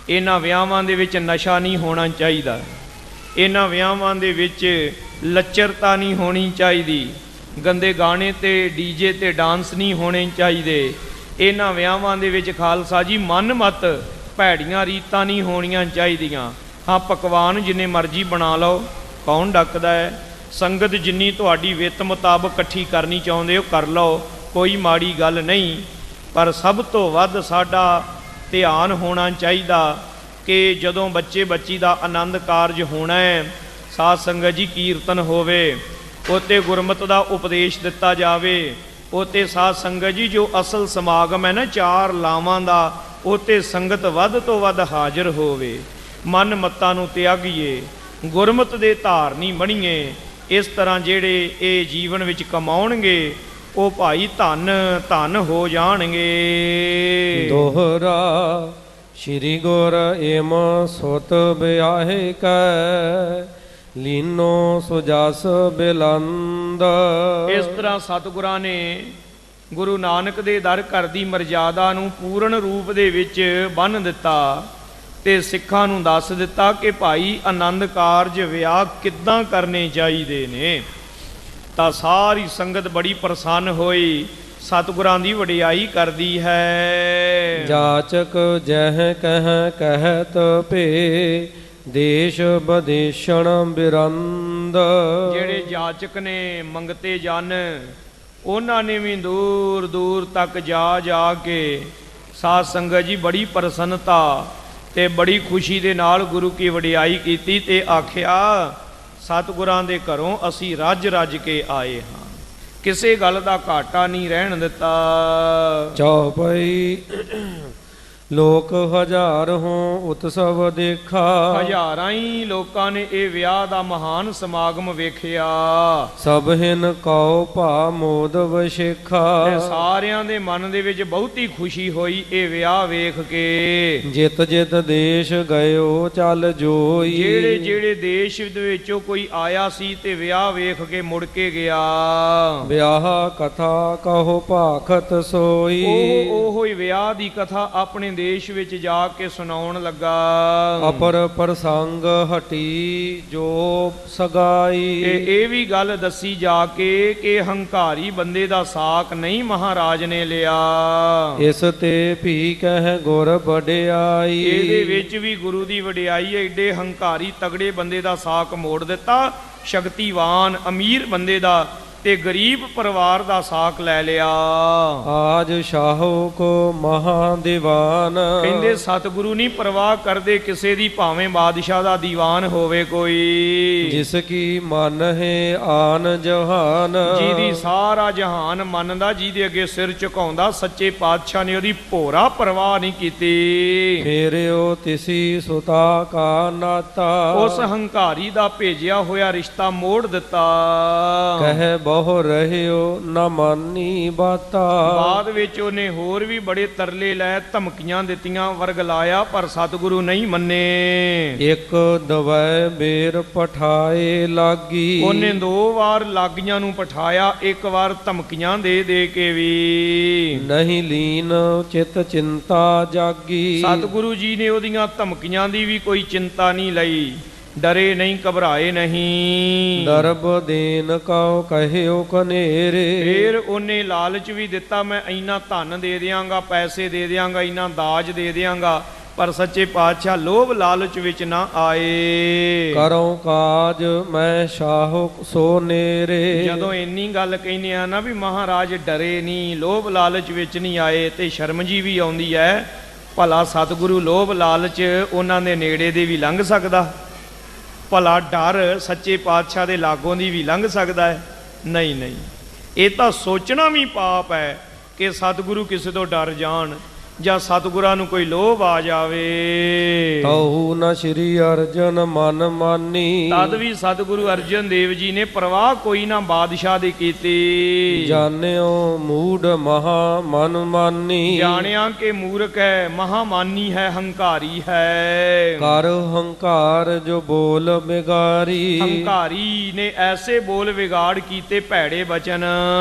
ਇਹਨਾਂ ਵਿਆਹਾਂ ਦੇ ਵਿੱਚ ਨਸ਼ਾ ਨਹੀਂ ਹੋਣਾ ਚਾਹੀਦਾ, ਇਹਨਾਂ ਵਿਆਹਾਂ ਦੇ ਵਿੱਚ ਲੱਚਰਤਾ ਨਹੀਂ ਹੋਣੀ ਚਾਹੀਦੀ, ਗੰਦੇ ਗਾਣੇ ਤੇ ਡੀਜੇ ਤੇ ਡਾਂਸ ਨਹੀਂ ਹੋਣੇ ਚਾਹੀਦੇ। ਇਹਨਾਂ ਵਿਆਹਾਂ ਦੇ ਵਿੱਚ ਖਾਲਸਾ ਜੀ ਮਨਮਤ ਭੈੜੀਆਂ ਰੀਤਾਂ ਨਹੀਂ ਹੋਣੀਆਂ ਚਾਹੀਦੀਆਂ। ਹਾਂ, ਪਕਵਾਨ ਜਿੰਨੇ ਮਰਜ਼ੀ ਬਣਾ ਲਓ, ਕੌਣ ਡੱਕਦਾ ਹੈ। ਸੰਗਤ ਜਿੰਨੀ ਤੁਹਾਡੀ ਵਿੱਤ ਮੁਤਾਬਕ ਇਕੱਠੀ ਕਰਨੀ ਚਾਹੁੰਦੇ ਹੋ ਕਰ ਲਓ, ਕੋਈ ਮਾੜੀ ਗੱਲ ਨਹੀਂ। ਪਰ ਸਭ ਤੋਂ ਵੱਧ ਸਾਡਾ ਧਿਆਨ ਹੋਣਾ ਚਾਹੀਦਾ ਕਿ ਜਦੋਂ ਬੱਚੇ ਬੱਚੀ ਦਾ ਆਨੰਦ ਕਾਰਜ ਹੋਣਾ ਹੈ, ਸਾਧ ਸੰਗਤ ਜੀ ਕੀਰਤਨ ਹੋਵੇ, ਉੱਤੇ ਗੁਰਮਤਿ ਦਾ ਉਪਦੇਸ਼ ਦਿੱਤਾ ਜਾਵੇ, ਉੱਤੇ ਸਾਧ ਸੰਗਤ ਜੀ ਜੋ ਅਸਲ ਸਮਾਗਮ ਹੈ ਨਾ 4 ਲਾਵਾਂ ਦਾ, ਉੱਤੇ ਸੰਗਤ ਵੱਧ ਤੋਂ ਵੱਧ ਹਾਜ਼ਰ ਹੋਵੇ। ਮਨ ਮੱਤਾਂ ਨੂੰ ਤਿਆਗੀਏ, ਗੁਰਮਤਿ ਦੇ ਧਾਰਨੀ ਬਣੀਏ। ਇਸ ਤਰ੍ਹਾਂ ਜਿਹੜੇ ਇਹ ਜੀਵਨ ਵਿੱਚ ਕਮਾਉਣਗੇ ਉਹ ਭਾਈ ਧਨ ਧਨ ਹੋ ਜਾਣਗੇ। ਦੋਹਰਾ ਸ੍ਰੀ ਗੁਰ ਏਮ ਸੁਤ ਬਿਆਹੇ ਕੈ, ਲੀਨੋ ਸੁਜਸ ਬਿਲੰਦ। ਇਸ ਤਰ੍ਹਾਂ ਸਤਿਗੁਰਾਂ ਨੇ ਗੁਰੂ ਨਾਨਕ ਦੇ ਦਰ ਘਰ ਦੀ ਮਰਜ਼ਾਦਾ ਨੂੰ ਪੂਰਨ ਰੂਪ ਦੇ ਵਿੱਚ ਬੰਨ੍ਹ ਦਿੱਤਾ ਤੇ ਸਿੱਖਾਂ ਨੂੰ ਦੱਸ ਦਿੱਤਾ ਕਿ ਭਾਈ ਆਨੰਦ ਕਾਰਜ ਵਿਆਹ ਕਿੱਦਾਂ ਕਰਨੇ ਚਾਹੀਦੇ ਨੇ। ਤਾਂ ਸਾਰੀ ਸੰਗਤ ਬੜੀ ਪ੍ਰਸੰਨ ਹੋਈ, ਸਤਿਗੁਰਾਂ ਦੀ ਵਡਿਆਈ ਕਰਦੀ ਹੈ। ਜਾਚਕ ਜਹ ਕਹਿ ਕਹਿਤ ਭੇ, ਦੇਸ਼ ਬਦੇਸ਼ਣ ਬਿਰੰਦ। ਜਿਹੜੇ ਜਾਚਕ ਨੇ, ਮੰਗਤੇ ਜਨ, ਉਹਨਾਂ ਨੇ ਵੀ ਦੂਰ ਦੂਰ ਤੱਕ ਜਾ ਜਾ ਕੇ ਸਾਧ ਸੰਗਤ ਜੀ ਬੜੀ ਪ੍ਰਸੰਨਤਾ ਤੇ ਬੜੀ ਖੁਸ਼ੀ ਦੇ ਨਾਲ ਗੁਰੂ ਕੀ ਵਡਿਆਈ ਕੀਤੀ ਤੇ ਆਖਿਆ ਸਤਿਗੁਰਾਂ ਦੇ ਘਰੋਂ ਅਸੀਂ ਰੱਜ ਰੱਜ ਕੇ ਆਏ ਹਾਂ, ਕਿਸੇ ਗੱਲ ਦਾ ਘਾਟਾ ਨਹੀਂ ਰਹਿਣ ਦਿੱਤਾ। ਚੌਪਈ ਲੋਕ ਹਜ਼ਾਰ ਹੋਂ ਉਤਸਵ ਦੇਖਾ, ਹਜ਼ਾਰਾਂ ਹੀ ਲੋਕਾਂ ਨੇ ਇਹ ਵਿਆਹ ਦਾ ਮਹਾਨ ਸਮਾਗਮ ਵੇਖਿਆ। ਸਭ ਹਿਨ ਕਉ ਭਾ ਮੋਦ ਵਸ਼ੇਖਾ, ਸਾਰਿਆਂ ਦੇ ਮਨ ਦੇ ਵਿੱਚ ਬਹੁਤੀ ਖੁਸ਼ੀ ਹੋਈ ਇਹ ਵਿਆਹ ਵੇਖ ਕੇ। ਜਿਤ ਜਿਤ ਦੇਸ਼ ਗਇਓ ਚੱਲ ਜੋਈ, ਜਿਹੜੇ ਜਿਹੜੇ ਦੇਸ਼ ਦੇ ਵਿੱਚੋਂ ਕੋਈ ਆਇਆ ਸੀ ਤੇ ਵਿਆਹ ਵੇਖ ਕੇ ਮੁੜ ਕੇ ਗਿਆ। ਵਿਆਹ ਕਥਾ ਕਹੋ ਭਾਖਤ ਸੋਈ, ਉਹ ਹੀ ਵਿਆਹ ਦੀ ਕਥਾ ਆਪਣੇ ਦੇਸ਼ ਵਿੱਚ ਜਾ ਕੇ ਸੁਣਾਉਣ ਲੱਗਾ। ਅਪਰ ਪ੍ਰਸੰਗ ਹਟੀ ਜੋ ਸਗਾਈ, ਇਹ ਵੀ ਗੱਲ ਦੱਸੀ ਜਾ ਕੇ ਕਿ ਹੰਕਾਰੀ ਬੰਦੇ ਦਾ ਸਾਕ ਨਹੀਂ ਮਹਾਰਾਜ ਨੇ ਲਿਆ। ਇਸ ਤੇ ਭੀ ਕਹਿ ਗੁਰ ਵਡਿਆਈ, ਇਹਦੇ ਵਿੱਚ ਵੀ ਗੁਰੂ ਦੀ ਵਡਿਆਈ। ਐਡੇ ਹੰਕਾਰੀ ਤਗੜੇ ਬੰਦੇ ਦਾ ਸਾਕ ਮੋੜ ਦਿੱਤਾ, ਸ਼ਕਤੀਵਾਨ ਅਮੀਰ ਬੰਦੇ ਦਾ ਤੇ ਗਰੀਬ ਪਰਿਵਾਰ ਦਾ ਸਾਕ ਲੈ ਲਿਆ। ਆਜ ਸ਼ਾਹੋ ਕੋ ਮਹਾ ਦੀਵਾਨ, ਕਹਿੰਦੇ ਸਤਿਗੁਰੂ ਨਹੀਂ ਪਰਵਾਹ ਕਰਦੇ ਕਿਸੇ ਦੀ, ਭਾਵੇਂ ਬਾਦਸ਼ਾਹ ਦਾ ਦੀਵਾਨ ਹੋਵੇ ਕੋਈ। ਜਿਸ ਕੀ ਮਨ ਹੈ ਆਨ ਜਹਾਨ, ਜਿਹਦੀ ਸਾਰਾ ਜਹਾਨ ਮੰਨਦਾ, ਜਿਹਦੇ ਅੱਗੇ ਸਿਰ ਝੁਕਾਉਂਦਾ, ਸੱਚੇ ਪਾਤਸ਼ਾਹ ਨੇ ਉਹਦੀ ਭੋਰਾ ਪਰਵਾਹ ਨਹੀਂ ਕੀਤੀ। ਫੇਰਿਓ ਤਿਸੀ ਸੁਤਾ ਕਾ ਨਾਤਾ, ਉਸ ਹੰਕਾਰੀ ਦਾ ਭੇਜਿਆ ਹੋਇਆ ਰਿਸ਼ਤਾ ਮੋੜ ਦਿੱਤਾ। ਕਹਿ ਬਹੁ ਰਹਿਓ ਨਾ ਮਾਨੀ ਬਾਤਾ, ਬਾਅਦ ਵਿੱਚ ਉਹਨੇ ਹੋਰ ਵੀ ਬੜੇ ਤਰਲੇ ਲੈ, ਧਮਕੀਆਂ ਦਿੱਤੀਆਂ, ਵਰਗ ਲਾਇਆ, ਪਰ ਸਤਿਗੁਰੂ ਨਹੀਂ ਮੰਨੇ। ਇੱਕ ਦਵੈ ਬੇਰ ਪਠਾਏ ਲਾਗੀ, ਉਹਨੇ 2 ਵਾਰ ਲਾਗੀਆਂ ਨੂੰ ਪਠਾਇਆ, 1 ਵਾਰ ਧਮਕੀਆਂ ਦੇ ਦੇ ਕੇ ਵੀ। ਨਹੀਂ ਲੀਨ ਚਿਤ ਚਿੰਤਾ ਜਾਗੀ, ਸਤਿਗੁਰੂ ਜੀ ਨੇ ਉਹਦੀਆਂ ਧਮਕੀਆਂ ਦੀ ਵੀ ਕੋਈ ਚਿੰਤਾ ਨਹੀਂ ਲਈ, ਡਰੇ ਨਹੀਂ, ਘਬਰਾਏ ਨਹੀਂ। ਦਰਬ ਦੇਨ ਕਉ ਕਹਿਓ ਕਨੇਰੇ, ਫੇਰ ਉਹਨੇ ਲਾਲਚ ਵੀ ਦਿੱਤਾ, ਮੈਂ ਇੰਨਾ ਧਨ ਦੇ ਦਿਆਂਗਾ, ਪੈਸੇ ਦੇ ਦਿਆਂਗਾ, ਇੰਨਾ ਦਾਜ ਦੇ ਦਿਆਂਗਾ, ਪਰ ਸੱਚੇ ਪਾਤਸ਼ਾਹ ਲੋਭ ਲਾਲਚ ਵਿੱਚ ਨਾ ਆਏ। ਕਰੋ ਕਾਜ ਮੈਂ ਸ਼ਾਹੋ ਸੋ ਨੇਰੇ, ਜਦੋਂ ਇੰਨੀ ਗੱਲ ਕਹਿੰਦੇ ਆ ਨਾ ਵੀ ਮਹਾਰਾਜ ਡਰੇ ਨਹੀਂ, ਲੋਭ ਲਾਲਚ ਵਿੱਚ ਨਹੀਂ ਆਏ, ਤੇ ਸ਼ਰਮ ਜੀ ਵੀ ਆਉਂਦੀ ਹੈ। ਭਲਾ ਸਤਿਗੁਰੂ ਲੋਭ ਲਾਲਚ ਉਹਨਾਂ ਦੇ ਨੇੜੇ ਦੇ ਵੀ ਲੰਘ ਸਕਦਾ? ਭਲਾ ਡਰ ਸੱਚੇ ਪਾਤਸ਼ਾਹ ਦੇ ਲਾਗੋਂ ਦੀ ਵੀ ਲੰਘ ਸਕਦਾ ਹੈ? ਨਹੀਂ ਨਹੀਂ। ਇਹ ਤਾਂ ਸੋਚਣਾ ਵੀ ਪਾਪ ਹੈ ਕਿ ਸਤਿਗੁਰੂ ਕਿਸੇ ਤੋਂ ਡਰ ਜਾਣ ਜਾਂ ਸਤਿਗੁਰਾਂ ਨੂੰ ਕੋਈ ਲੋਭ ਆ ਜਾਵੇ। ਤਉ ਨ ਸ੍ਰੀ ਅਰਜਨ ਮਨ ਮਾਨੀ, ਤਦ ਵੀ ਸਤਿਗੁਰੂ ਅਰਜਨ ਦੇਵ ਜੀ ਨੇ ਪਰਵਾਹ ਕੋਈ ਨਾ ਬਾਦਸ਼ਾਹ ਦੀ ਕੀਤੀ। ਜਾਣਿਓ ਮੂੜ ਮਹਾ ਮਨ ਮਾਨੀ, ਜਾਣਿਆ ਕਿ ਮੂਰਖ ਹੈ, ਮਹਾਮਾਨੀ ਹੈ, ਹੰਕਾਰੀ ਹੈ। ਕਰ ਹੰਕਾਰ ਜੋ ਬੋਲ ਬਿਗਾਰੀ, ਹੰਕਾਰੀ ਨੇ ਐਸੇ ਬੋਲ ਵਿਗਾੜ ਕੀਤੇ ਭੈੜੇ ਬਚਨ।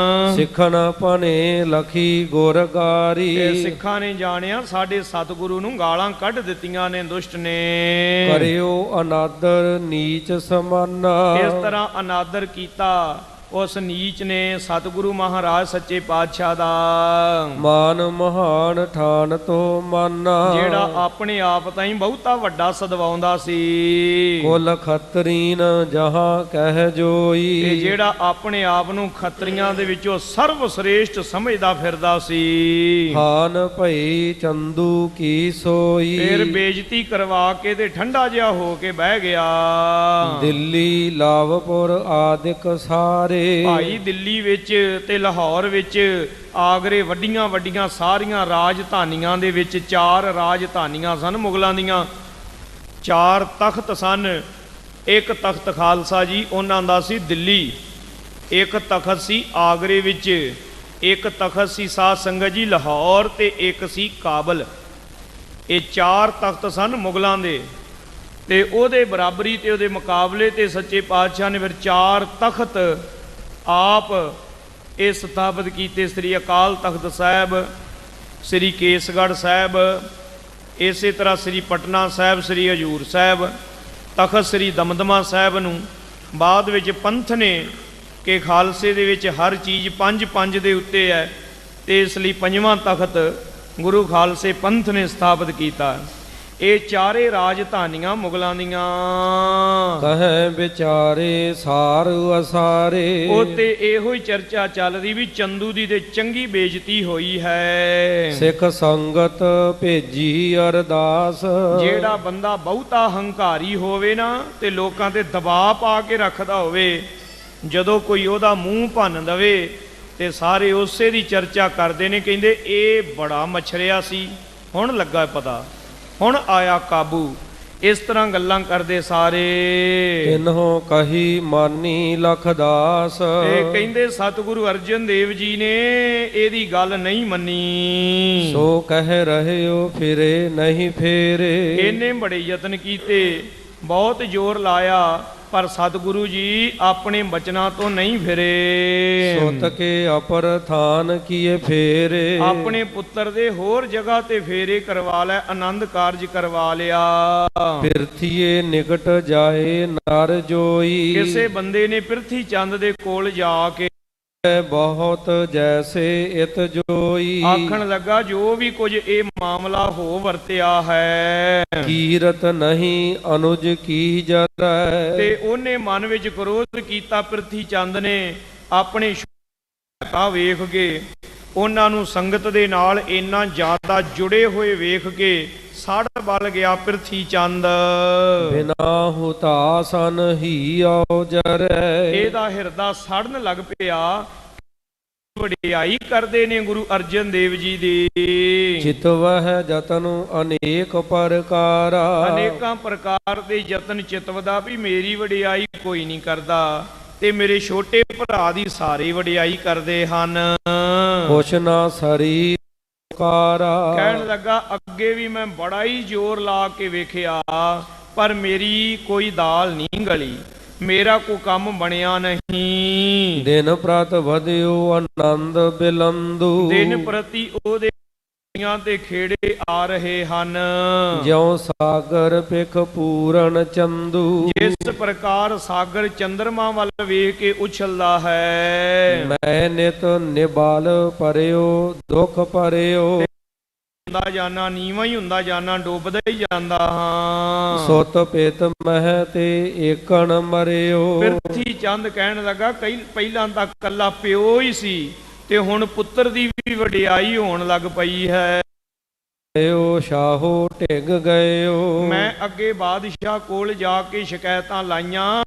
ਸਿੱਖਣ ਭਨੇ ਲਖੀ ਗੁਰਗਾਰੀ, ਤੇ ਸਿੱਖਾਂ ਨੇ ਜਾਣਿਆ ਸਾਡੇ ਸਤਿਗੁਰੂ ਨੂੰ ਗਾਲਾਂ ਕੱਢ ਦਿੱਤੀਆਂ ਨੇ ਦੁਸ਼ਟ ਨੇ। ਕਰਿਓ ਅਨਾਦਰ ਨੀਚ ਸਮਾਨਾ, ਇਸ ਤਰ੍ਹਾਂ ਅਨਾਦਰ ਕੀਤਾ ਉਸ ਨੀਚ ਨੇ ਸਤਿਗੁਰੂ ਮਹਾਰਾਜ ਸੱਚੇ ਪਾਤਸ਼ਾਹ ਦਾ। ਮਾਨ ਮਹਾਨ ਠਾਨ ਤੋਂ ਮਾਨਾ, ਜਿਹੜਾ ਆਪਣੇ ਆਪ ਤਾਈਂ ਬਹੁਤਾ ਵੱਡਾ ਸਦਵਾਉਂਦਾ ਸੀ। ਕੁਲ ਖੱਤਰੀਨ ਜਹਾਂ ਕਹਿ ਜੋਈ, ਤੇ ਜਿਹੜਾ ਆਪਣੇ ਆਪ ਨੂੰ ਖੱਤਰੀਆਂ ਦੇ ਵਿੱਚੋਂ ਸਰਵ ਸ੍ਰੇਸ਼ਟ ਸਮਝਦਾ ਫਿਰਦਾ ਸੀ। ਹਾਨ ਭਈ ਚੰਦੂ ਕੀ ਸੋਈ, ਫਿਰ ਬੇਇੱਜ਼ਤੀ ਕਰਵਾ ਕੇ ਤੇ ਠੰਡਾ ਜਿਹਾ ਹੋ ਕੇ ਬਹਿ ਗਿਆ। ਦਿੱਲੀ ਲਾਵਪੁਰ ਆਦਿਕ ਸਾਰੇ, ਭਾਈ ਦਿੱਲੀ ਵਿੱਚ ਤੇ ਲਾਹੌਰ ਵਿੱਚ, ਆਗਰੇ ਵੱਡੀਆਂ ਵੱਡੀਆਂ ਸਾਰੀਆਂ ਰਾਜਧਾਨੀਆਂ ਦੇ ਵਿੱਚ 4 ਰਾਜਧਾਨੀਆਂ ਸਨ ਮੁਗਲਾਂ ਦੀਆਂ। 4 ਤਖਤ ਸਨ। ਇੱਕ ਤਖਤ ਖਾਲਸਾ ਜੀ ਉਹਨਾਂ ਦਾ ਸੀ ਦਿੱਲੀ, ਇੱਕ ਤਖਤ ਸੀ ਆਗਰੇ ਵਿੱਚ, ਇੱਕ ਤਖਤ ਸੀ ਸਾਧ ਸੰਗਤ ਜੀ ਲਾਹੌਰ, ਤੇ ਇੱਕ ਸੀ ਕਾਬਲ। ਇਹ 4 ਤਖਤ ਸਨ ਮੁਗਲਾਂ ਦੇ। ਤੇ ਉਹਦੇ ਬਰਾਬਰੀ ਤੇ ਉਹਦੇ ਮੁਕਾਬਲੇ ਤੇ ਸੱਚੇ ਪਾਤਸ਼ਾਹ ਨੇ ਫਿਰ 4 ਤਖਤ ਆਪ ਇਹ ਸਥਾਪਿਤ ਕੀਤੇ। ਸ੍ਰੀ ਅਕਾਲ ਤਖਤ ਸਾਹਿਬ, ਸ੍ਰੀ ਕੇਸਗੜ੍ਹ ਸਾਹਿਬ, ਇਸੇ ਤਰ੍ਹਾਂ ਸ੍ਰੀ ਪਟਨਾ ਸਾਹਿਬ, ਸ੍ਰੀ ਹਜ਼ੂਰ ਸਾਹਿਬ, ਤਖਤ ਸ੍ਰੀ ਦਮਦਮਾ ਸਾਹਿਬ ਨੂੰ ਬਾਅਦ ਵਿੱਚ ਪੰਥ ਨੇ ਕਿ ਖਾਲਸੇ ਦੇ ਵਿੱਚ ਹਰ ਚੀਜ਼ 5-5 ਦੇ ਉੱਤੇ ਹੈ, ਤੇ ਇਸ ਲਈ 5ਵਾਂ ਤਖਤ ਗੁਰੂ ਖਾਲਸੇ ਪੰਥ ਨੇ ਸਥਾਪਿਤ ਕੀਤਾ। ਇਹ 4 ਰਾਜਧਾਨੀਆਂ ਮੁਗਲਾਂ ਦੀਆਂ। ਕਹੇ ਵਿਚਾਰੇ ਸਾਰ ਅਸਾਰੇ, ਉੱਤੇ ਇਹੋ ਹੀ ਚਰਚਾ ਚੱਲ ਰਹੀ ਵੀ ਚੰਦੂ ਦੀ ਤੇ ਚੰਗੀ ਬੇਇੱਜ਼ਤੀ ਹੋਈ ਹੈ। ਸਿੱਖ ਸੰਗਤ ਭੇਜੀ ਅਰਦਾਸ, ਜਿਹੜਾ ਬੰਦਾ ਬਹੁਤਾ ਹੰਕਾਰੀ ਹੋਵੇ ਨਾ ਤੇ ਲੋਕਾਂ ਤੇ ਦਬਾਅ ਪਾ ਕੇ ਰੱਖਦਾ ਹੋਵੇ, ਜਦੋਂ ਕੋਈ ਉਹਦਾ ਮੂੰਹ ਭੰਨ ਦਵੇ ਤੇ ਸਾਰੇ ਉਸੇ ਦੀ ਚਰਚਾ ਕਰਦੇ ਨੇ, ਕਹਿੰਦੇ ਇਹ ਬੜਾ ਮਛਰਿਆ ਸੀ, ਹੁਣ ਲੱਗਾ ਪਤਾ, ਹੁਣ ਆਇਆ ਕਾਬੂ। ਇਸ ਤਰ੍ਹਾਂ ਗੱਲਾਂ ਕਰਦੇ ਸਾਰੇ। ਤਿਨਹੋ ਕਹੀ ਮਾਨੀ ਲਖਦਾਸ, ਤੇ ਕਹਿੰਦੇ ਸਤਿਗੁਰੂ ਅਰਜਨ ਦੇਵ ਜੀ ਨੇ ਇਹਦੀ ਗੱਲ ਨਹੀਂ ਮੰਨੀ। ਸੋ ਕਹਿ ਰਹਿਓ ਫਿਰੇ ਨਹੀਂ ਫੇਰੇ, ਇਹਨੇ ਬੜੇ ਯਤਨ ਕੀਤੇ, ਬਹੁਤ ਜ਼ੋਰ ਲਾਇਆ, ਪਰ ਸਤਿਗੁਰੂ ਜੀ ਆਪਣੇ ਬਚਨਾਂ ਤੋਂ ਨਹੀਂ ਫਿਰੇ। ਸੁਤ ਕੇ ਅਪਰ ਥਾਨ ਕੀਏ ਫੇਰੇ, ਆਪਣੇ ਪੁੱਤਰ ਦੇ ਹੋਰ ਜਗ੍ਹਾ ਤੇ ਫੇਰੇ ਕਰਵਾ ਲੈ, ਆਨੰਦ ਕਾਰਜ ਕਰਵਾ ਲਿਆ। ਪਿਰਥੀਏ ਨਿਕਟ ਜਾਏ ਨਰ ਜੋਈ, ਕਿਸੇ ਬੰਦੇ ਨੇ ਪਿਰਥੀ ਚੰਦ ਦੇ ਕੋਲ ਜਾ ਕੇ ਬਹੁਤ ਜੈਸੇ ਇਤ ਜੋਈ, ਆਖਣ ਲੱਗਾ ਜੋ ਵੀ ਕੁਝ ਇਹ ਮਾਮਲਾ ਹੋ ਵਰਤਿਆ ਹੈ, ਕੀਰਤ ਨਹੀਂ ਅਨੁਜ ਕੀ ਜਰੈ। ਤੇ ਉਹਨੇ ਮਨ ਵਿੱਚ ਕ੍ਰੋਧ ਕੀਤਾ। ਪਿਰਥੀ ਚੰਦ ਨੇ ਆਪਣੇ ਸ਼ੁਭਤਾ ਵੇਖ ਕੇ, ਉਹਨਾਂ ਨੂੰ ਸੰਗਤ ਦੇ ਨਾਲ ਇੰਨਾ ਜ਼ਿਆਦਾ ਜੁੜੇ ਹੋਏ ਵੇਖ ਕੇ ਸੜ ਬਲ ਗਿਆ ਪਿਰਥੀ ਚੰਦ। ਬਿਨਾ ਹੁਤਾਸਨ ਹੀ ਆਉ ਜਰੈ, ਇਹਦਾ ਹਿਰਦਾ ਸੜਨ ਲੱਗ ਪਿਆ। ਵਡਿਆਈ ਕਰਦੇ ਨੇ ਗੁਰੂ ਅਰਜਨ ਦੇਵ ਜੀ ਦੀ। ਚਿਤਵਹਿ ਜਤਨ ਅਨੇਕ ਪ੍ਰਕਾਰਾ, ਅਨੇਕਾਂ ਪ੍ਰਕਾਰ ਦੇ ਯਤਨ ਚਿਤਵਦਾ ਵੀ ਮੇਰੀ ਵਡਿਆਈ ਕੋਈ ਨਹੀਂ ਕਰਦਾ, ਤੇ ਮੇਰੇ ਛੋਟੇ ਭਰਾ ਦੀ ਸਾਰੇ ਵਡਿਆਈ ਕਰਦੇ ਹਨ। ਕੁਛ ਨਾ ਸਰੀ ਕਹਿਣ ਲੱਗਾ ਅੱਗੇ ਵੀ ਮੈਂ ਬੜਾ ਹੀ ਜ਼ੋਰ ਲਾ ਕੇ ਵੇਖਿਆ, ਪਰ ਮੇਰੀ ਕੋਈ ਦਾਲ ਨਹੀਂ ਗਲੀ, ਮੇਰਾ ਕੋ ਕੰਮ ਬਣਿਆ ਨਹੀਂ। ਦਿਨ ਪ੍ਰਤ ਵਧਿਓ ਆਨੰਦ ਬਿਲੰਦੂ, ਦਿਨ ਪ੍ਰਤੀ ਉਹਦੇ ਤੇ ਖੇੜੇ ਆ ਰਹੇ ਹਨ। ਜਿਉ ਸਾਗਰ ਪਿਖ ਪੂਰਨ ਚੰਦੂ, ਜਿਸ ਪ੍ਰਕਾਰ ਸਾਗਰ ਚੰਦਰਮਾ ਵੱਲ ਵੇਖ ਕੇ ਉਛਲਦਾ ਹੈ। ਮੈਂ ਨਿਤ ਨਿਬਾਲ ਪਰਿਓ ਦੁਖ ਪਰਿਓ, ਹੁੰਦਾ ਜਾਣਾ ਨੀਵਾਂ ਹੀ ਹੁੰਦਾ ਜਾਣਾ, ਡੁੱਬਦਾ ਹੀ ਜਾਂਦਾ ਹਾਂ। ਸੁਤ ਪਿਤ ਮਹਿ ਤੇ ਏਕਣ ਮਰਿਓ, ਪਿਰਥੀ ਚੰਦ ਕਹਿਣ ਲੱਗਾ ਪਹਿਲਾਂ ਤਾਂ ਕੱਲਾ ਪਿਓ ਹੀ ਸੀ, ਤੇ ਹੁਣ ਪੁੱਤਰ ਦੀ ਵੀ ਵਡਿਆਈ ਹੋਣ ਲੱਗ ਪਈ ਹੈ। ਓ ਸ਼ਾਹੋ ਢਿੱਗ ਗਇਓ, ਮੈਂ ਅੱਗੇ ਬਾਦਸ਼ਾਹ ਕੋਲ ਜਾ ਕੇ ਸ਼ਿਕਾਇਤਾਂ ਲਾਈਆਂ,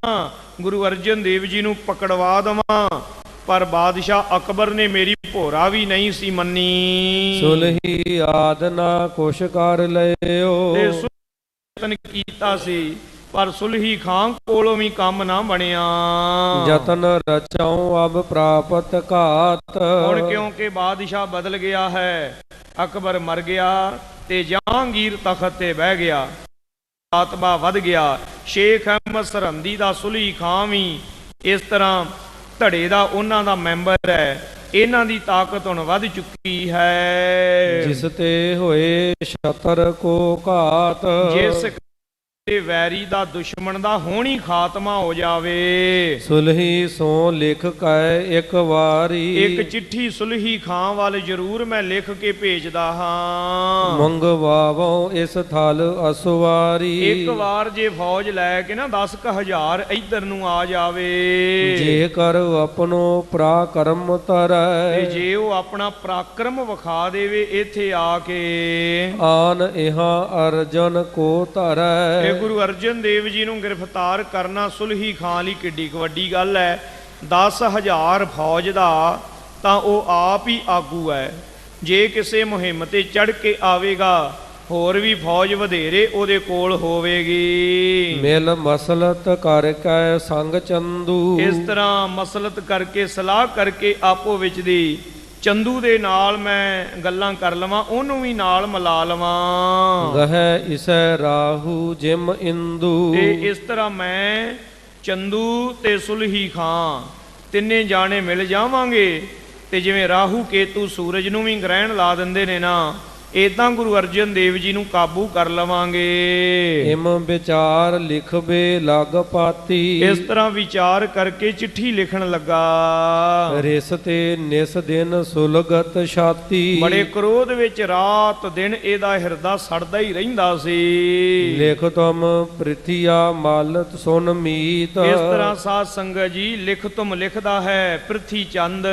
ਗੁਰੂ ਅਰਜਨ ਦੇਵ ਜੀ ਨੂੰ ਪਕੜਵਾ ਦਵਾਂ, ਪਰ ਬਾਦਸ਼ਾਹ ਅਕਬਰ ਨੇ ਮੇਰੀ ਭੋਰਾ ਵੀ ਨਹੀਂ ਸੀ ਮੰਨੀ। ਸੁਲਹੀ ਆਦ ਨਾ ਕੁਛ ਕਰ ਲਿਓ। ਤੇ ਯਤਨ ਕੀਤਾ ਸੀ ਪਰ ਸੁਲਹੀ ਖਾਂ ਕੋਲੋਂ ਵੀ ਕੰਮ ਨਾ ਬਣਿਆ। ਯਤਨ ਰਚਾਉ ਅਬ ਪ੍ਰਾਪਤ ਘਾਤ। ਹੁਣ ਕਿਉਂਕਿ ਬਾਦਸ਼ਾਹ ਬਦਲ ਗਿਆ ਹੈ, ਅਕਬਰ ਮਰ ਗਿਆ ਤੇ ਜਹਾਂਗੀਰ ਤਖਤ ਤੇ ਬਹਿ ਗਿਆ, ਆਤਮਾ ਵੱਧ ਗਿਆ। ਸ਼ੇਖ ਅਹਿਮਦ ਸਰਹੰਦੀ ਦਾ ਸੁਲਹੀ ਖਾਂ ਵੀ ਇਸ ਤਰ੍ਹਾਂ ਧੜੇ ਦਾ ਉਹਨਾਂ ਦਾ ਮੈਂਬਰ ਹੈ। ਇਹਨਾਂ ਦੀ ਤਾਕਤ ਹੁਣ ਵੱਧ ਚੁੱਕੀ ਹੈ। ਜਿਸ ਤੇ ਹੋਏ ਸ਼ਤਰ ਕੋ ਘਾਤ। ਜਿਸ ਵੈਰੀ ਦਾ ਦੁਸ਼ਮਣ ਦਾ ਹੋਣੀ ਖਾਤਮਾ ਹੋ ਜਾਵੇ। ਸੁਲਹੀ ਸੋ ਲਿਖ ਕੈ ਇੱਕ ਵਾਰੀ। ਇੱਕ ਚਿੱਠੀ ਸੁਲਹੀ ਖਾਂ ਵੱਲ ਜ਼ਰੂਰ ਮੈਂ ਲਿਖ ਕੇ ਭੇਜਦਾ ਹਾਂ। ਮੰਗਵਾਵੋ ਇਸ ਥਲ ਅਸਵਾਰੀ। ਇੱਕ ਵਾਰ ਜੇ ਫੌਜ ਲੈ ਕੇ ਨਾ 10,000 ਇੱਧਰ ਨੂੰ ਆ ਜਾਵੇ। ਜੇ ਕਰ ਆਪਣੋ ਪਰਾਕਰਮ ਤਰੈ। ਤੇ ਜੇ ਉਹ ਆਪਣਾ ਪਰਾਕਰਮ ਵਿਖਾ ਦੇਵੇ ਇੱਥੇ ਆ ਕੇ। ਆਨ ਇਹਾਂ ਅਰਜਨ ਕੋ ਧਰੈ। ਗੁਰੂ ਅਰਜਨ ਦੇਵ ਜੀ ਨੂੰ ਗ੍ਰਿਫਤਾਰ ਕਰਨਾ ਸੁਲਹੀ ਖਾਂ ਲਈ ਕਿੱਡੀ ਵੱਡੀ ਗੱਲ ਹੈ। 10,000 ਫੌਜ ਦਾ ਤਾਂ ਉਹ ਆਪ ਹੀ ਆਗੂ ਹੈ। ਜੇ ਕਿਸੇ ਮੁਹਿੰਮ ਤੇ ਚੜ ਕੇ ਆਵੇਗਾ ਹੋਰ ਵੀ ਫੌਜ ਵਧੇਰੇ ਉਹਦੇ ਕੋਲ ਹੋਵੇਗੀ। ਮਿਲ ਮਸਲਤ ਕਰਕੇ ਸੰਗ ਚੰਦੂ। ਇਸ ਤਰ੍ਹਾਂ ਮਸਲਤ ਕਰਕੇ ਸਲਾਹ ਕਰਕੇ ਆਪੋ ਵਿੱਚ ਦੀ ਚੰਦੂ ਦੇ ਨਾਲ ਮੈਂ ਗੱਲਾਂ ਕਰ ਲਵਾਂ, ਉਹਨੂੰ ਵੀ ਨਾਲ ਮਿਲਾ ਲਵਾਂ। ਗਹਿ ਇਸੈ ਰਾਹੂ ਜਿਮ ਇੰਦੂ। ਤੇ ਇਸ ਤਰ੍ਹਾਂ ਮੈਂ ਚੰਦੂ ਤੇ ਸੁਲਹੀ ਖਾਂ ਤਿੰਨੇ ਜਾਣੇ ਮਿਲ ਜਾਵਾਂਗੇ ਤੇ ਜਿਵੇਂ ਰਾਹੂ ਕੇਤੂ ਸੂਰਜ ਨੂੰ ਵੀ ਗ੍ਰਹਿਣ ਲਾ ਦਿੰਦੇ ਨੇ ਨਾ, ਏਦਾਂ ਗੁਰੂ ਅਰਜਨ ਦੇਵ ਜੀ ਨੂੰ ਕਾਬੂ ਕਰ ਲਵਾਂਗੇ। ਇਮ ਵਿਚਾਰ ਲਿਖਵੇ ਲਗ ਪਾਤੀ। ਇਸ ਤਰ੍ਹਾਂ ਵਿਚਾਰ ਕਰਕੇ ਚਿੱਠੀ ਲਿਖਣ ਲੱਗਾ। ਰਿਸ ਤੇ ਨਿਸ ਦਿਨ ਸੁਲਗਤ ਛਾਤੀ। ਬੜੇ ਕ੍ਰੋਧ ਵਿੱਚ ਰਾਤ ਦਿਨ ਇਹਦਾ ਹਿਰਦਾ ਸੜਦਾ ਹੀ ਰਹਿੰਦਾ ਸੀ। ਲਿਖ ਤੁਮ ਪ੍ਰਿਥਿਆ ਮਾਲਤ ਸੁਨ ਮੀਤ। ਇਸ ਤਰ੍ਹਾਂ ਸਾਧ ਸੰਗਤ ਜੀ ਲਿਖ ਤੁਮ ਲਿਖਦਾ ਹੈ ਪ੍ਰਿਥੀ ਚੰਦ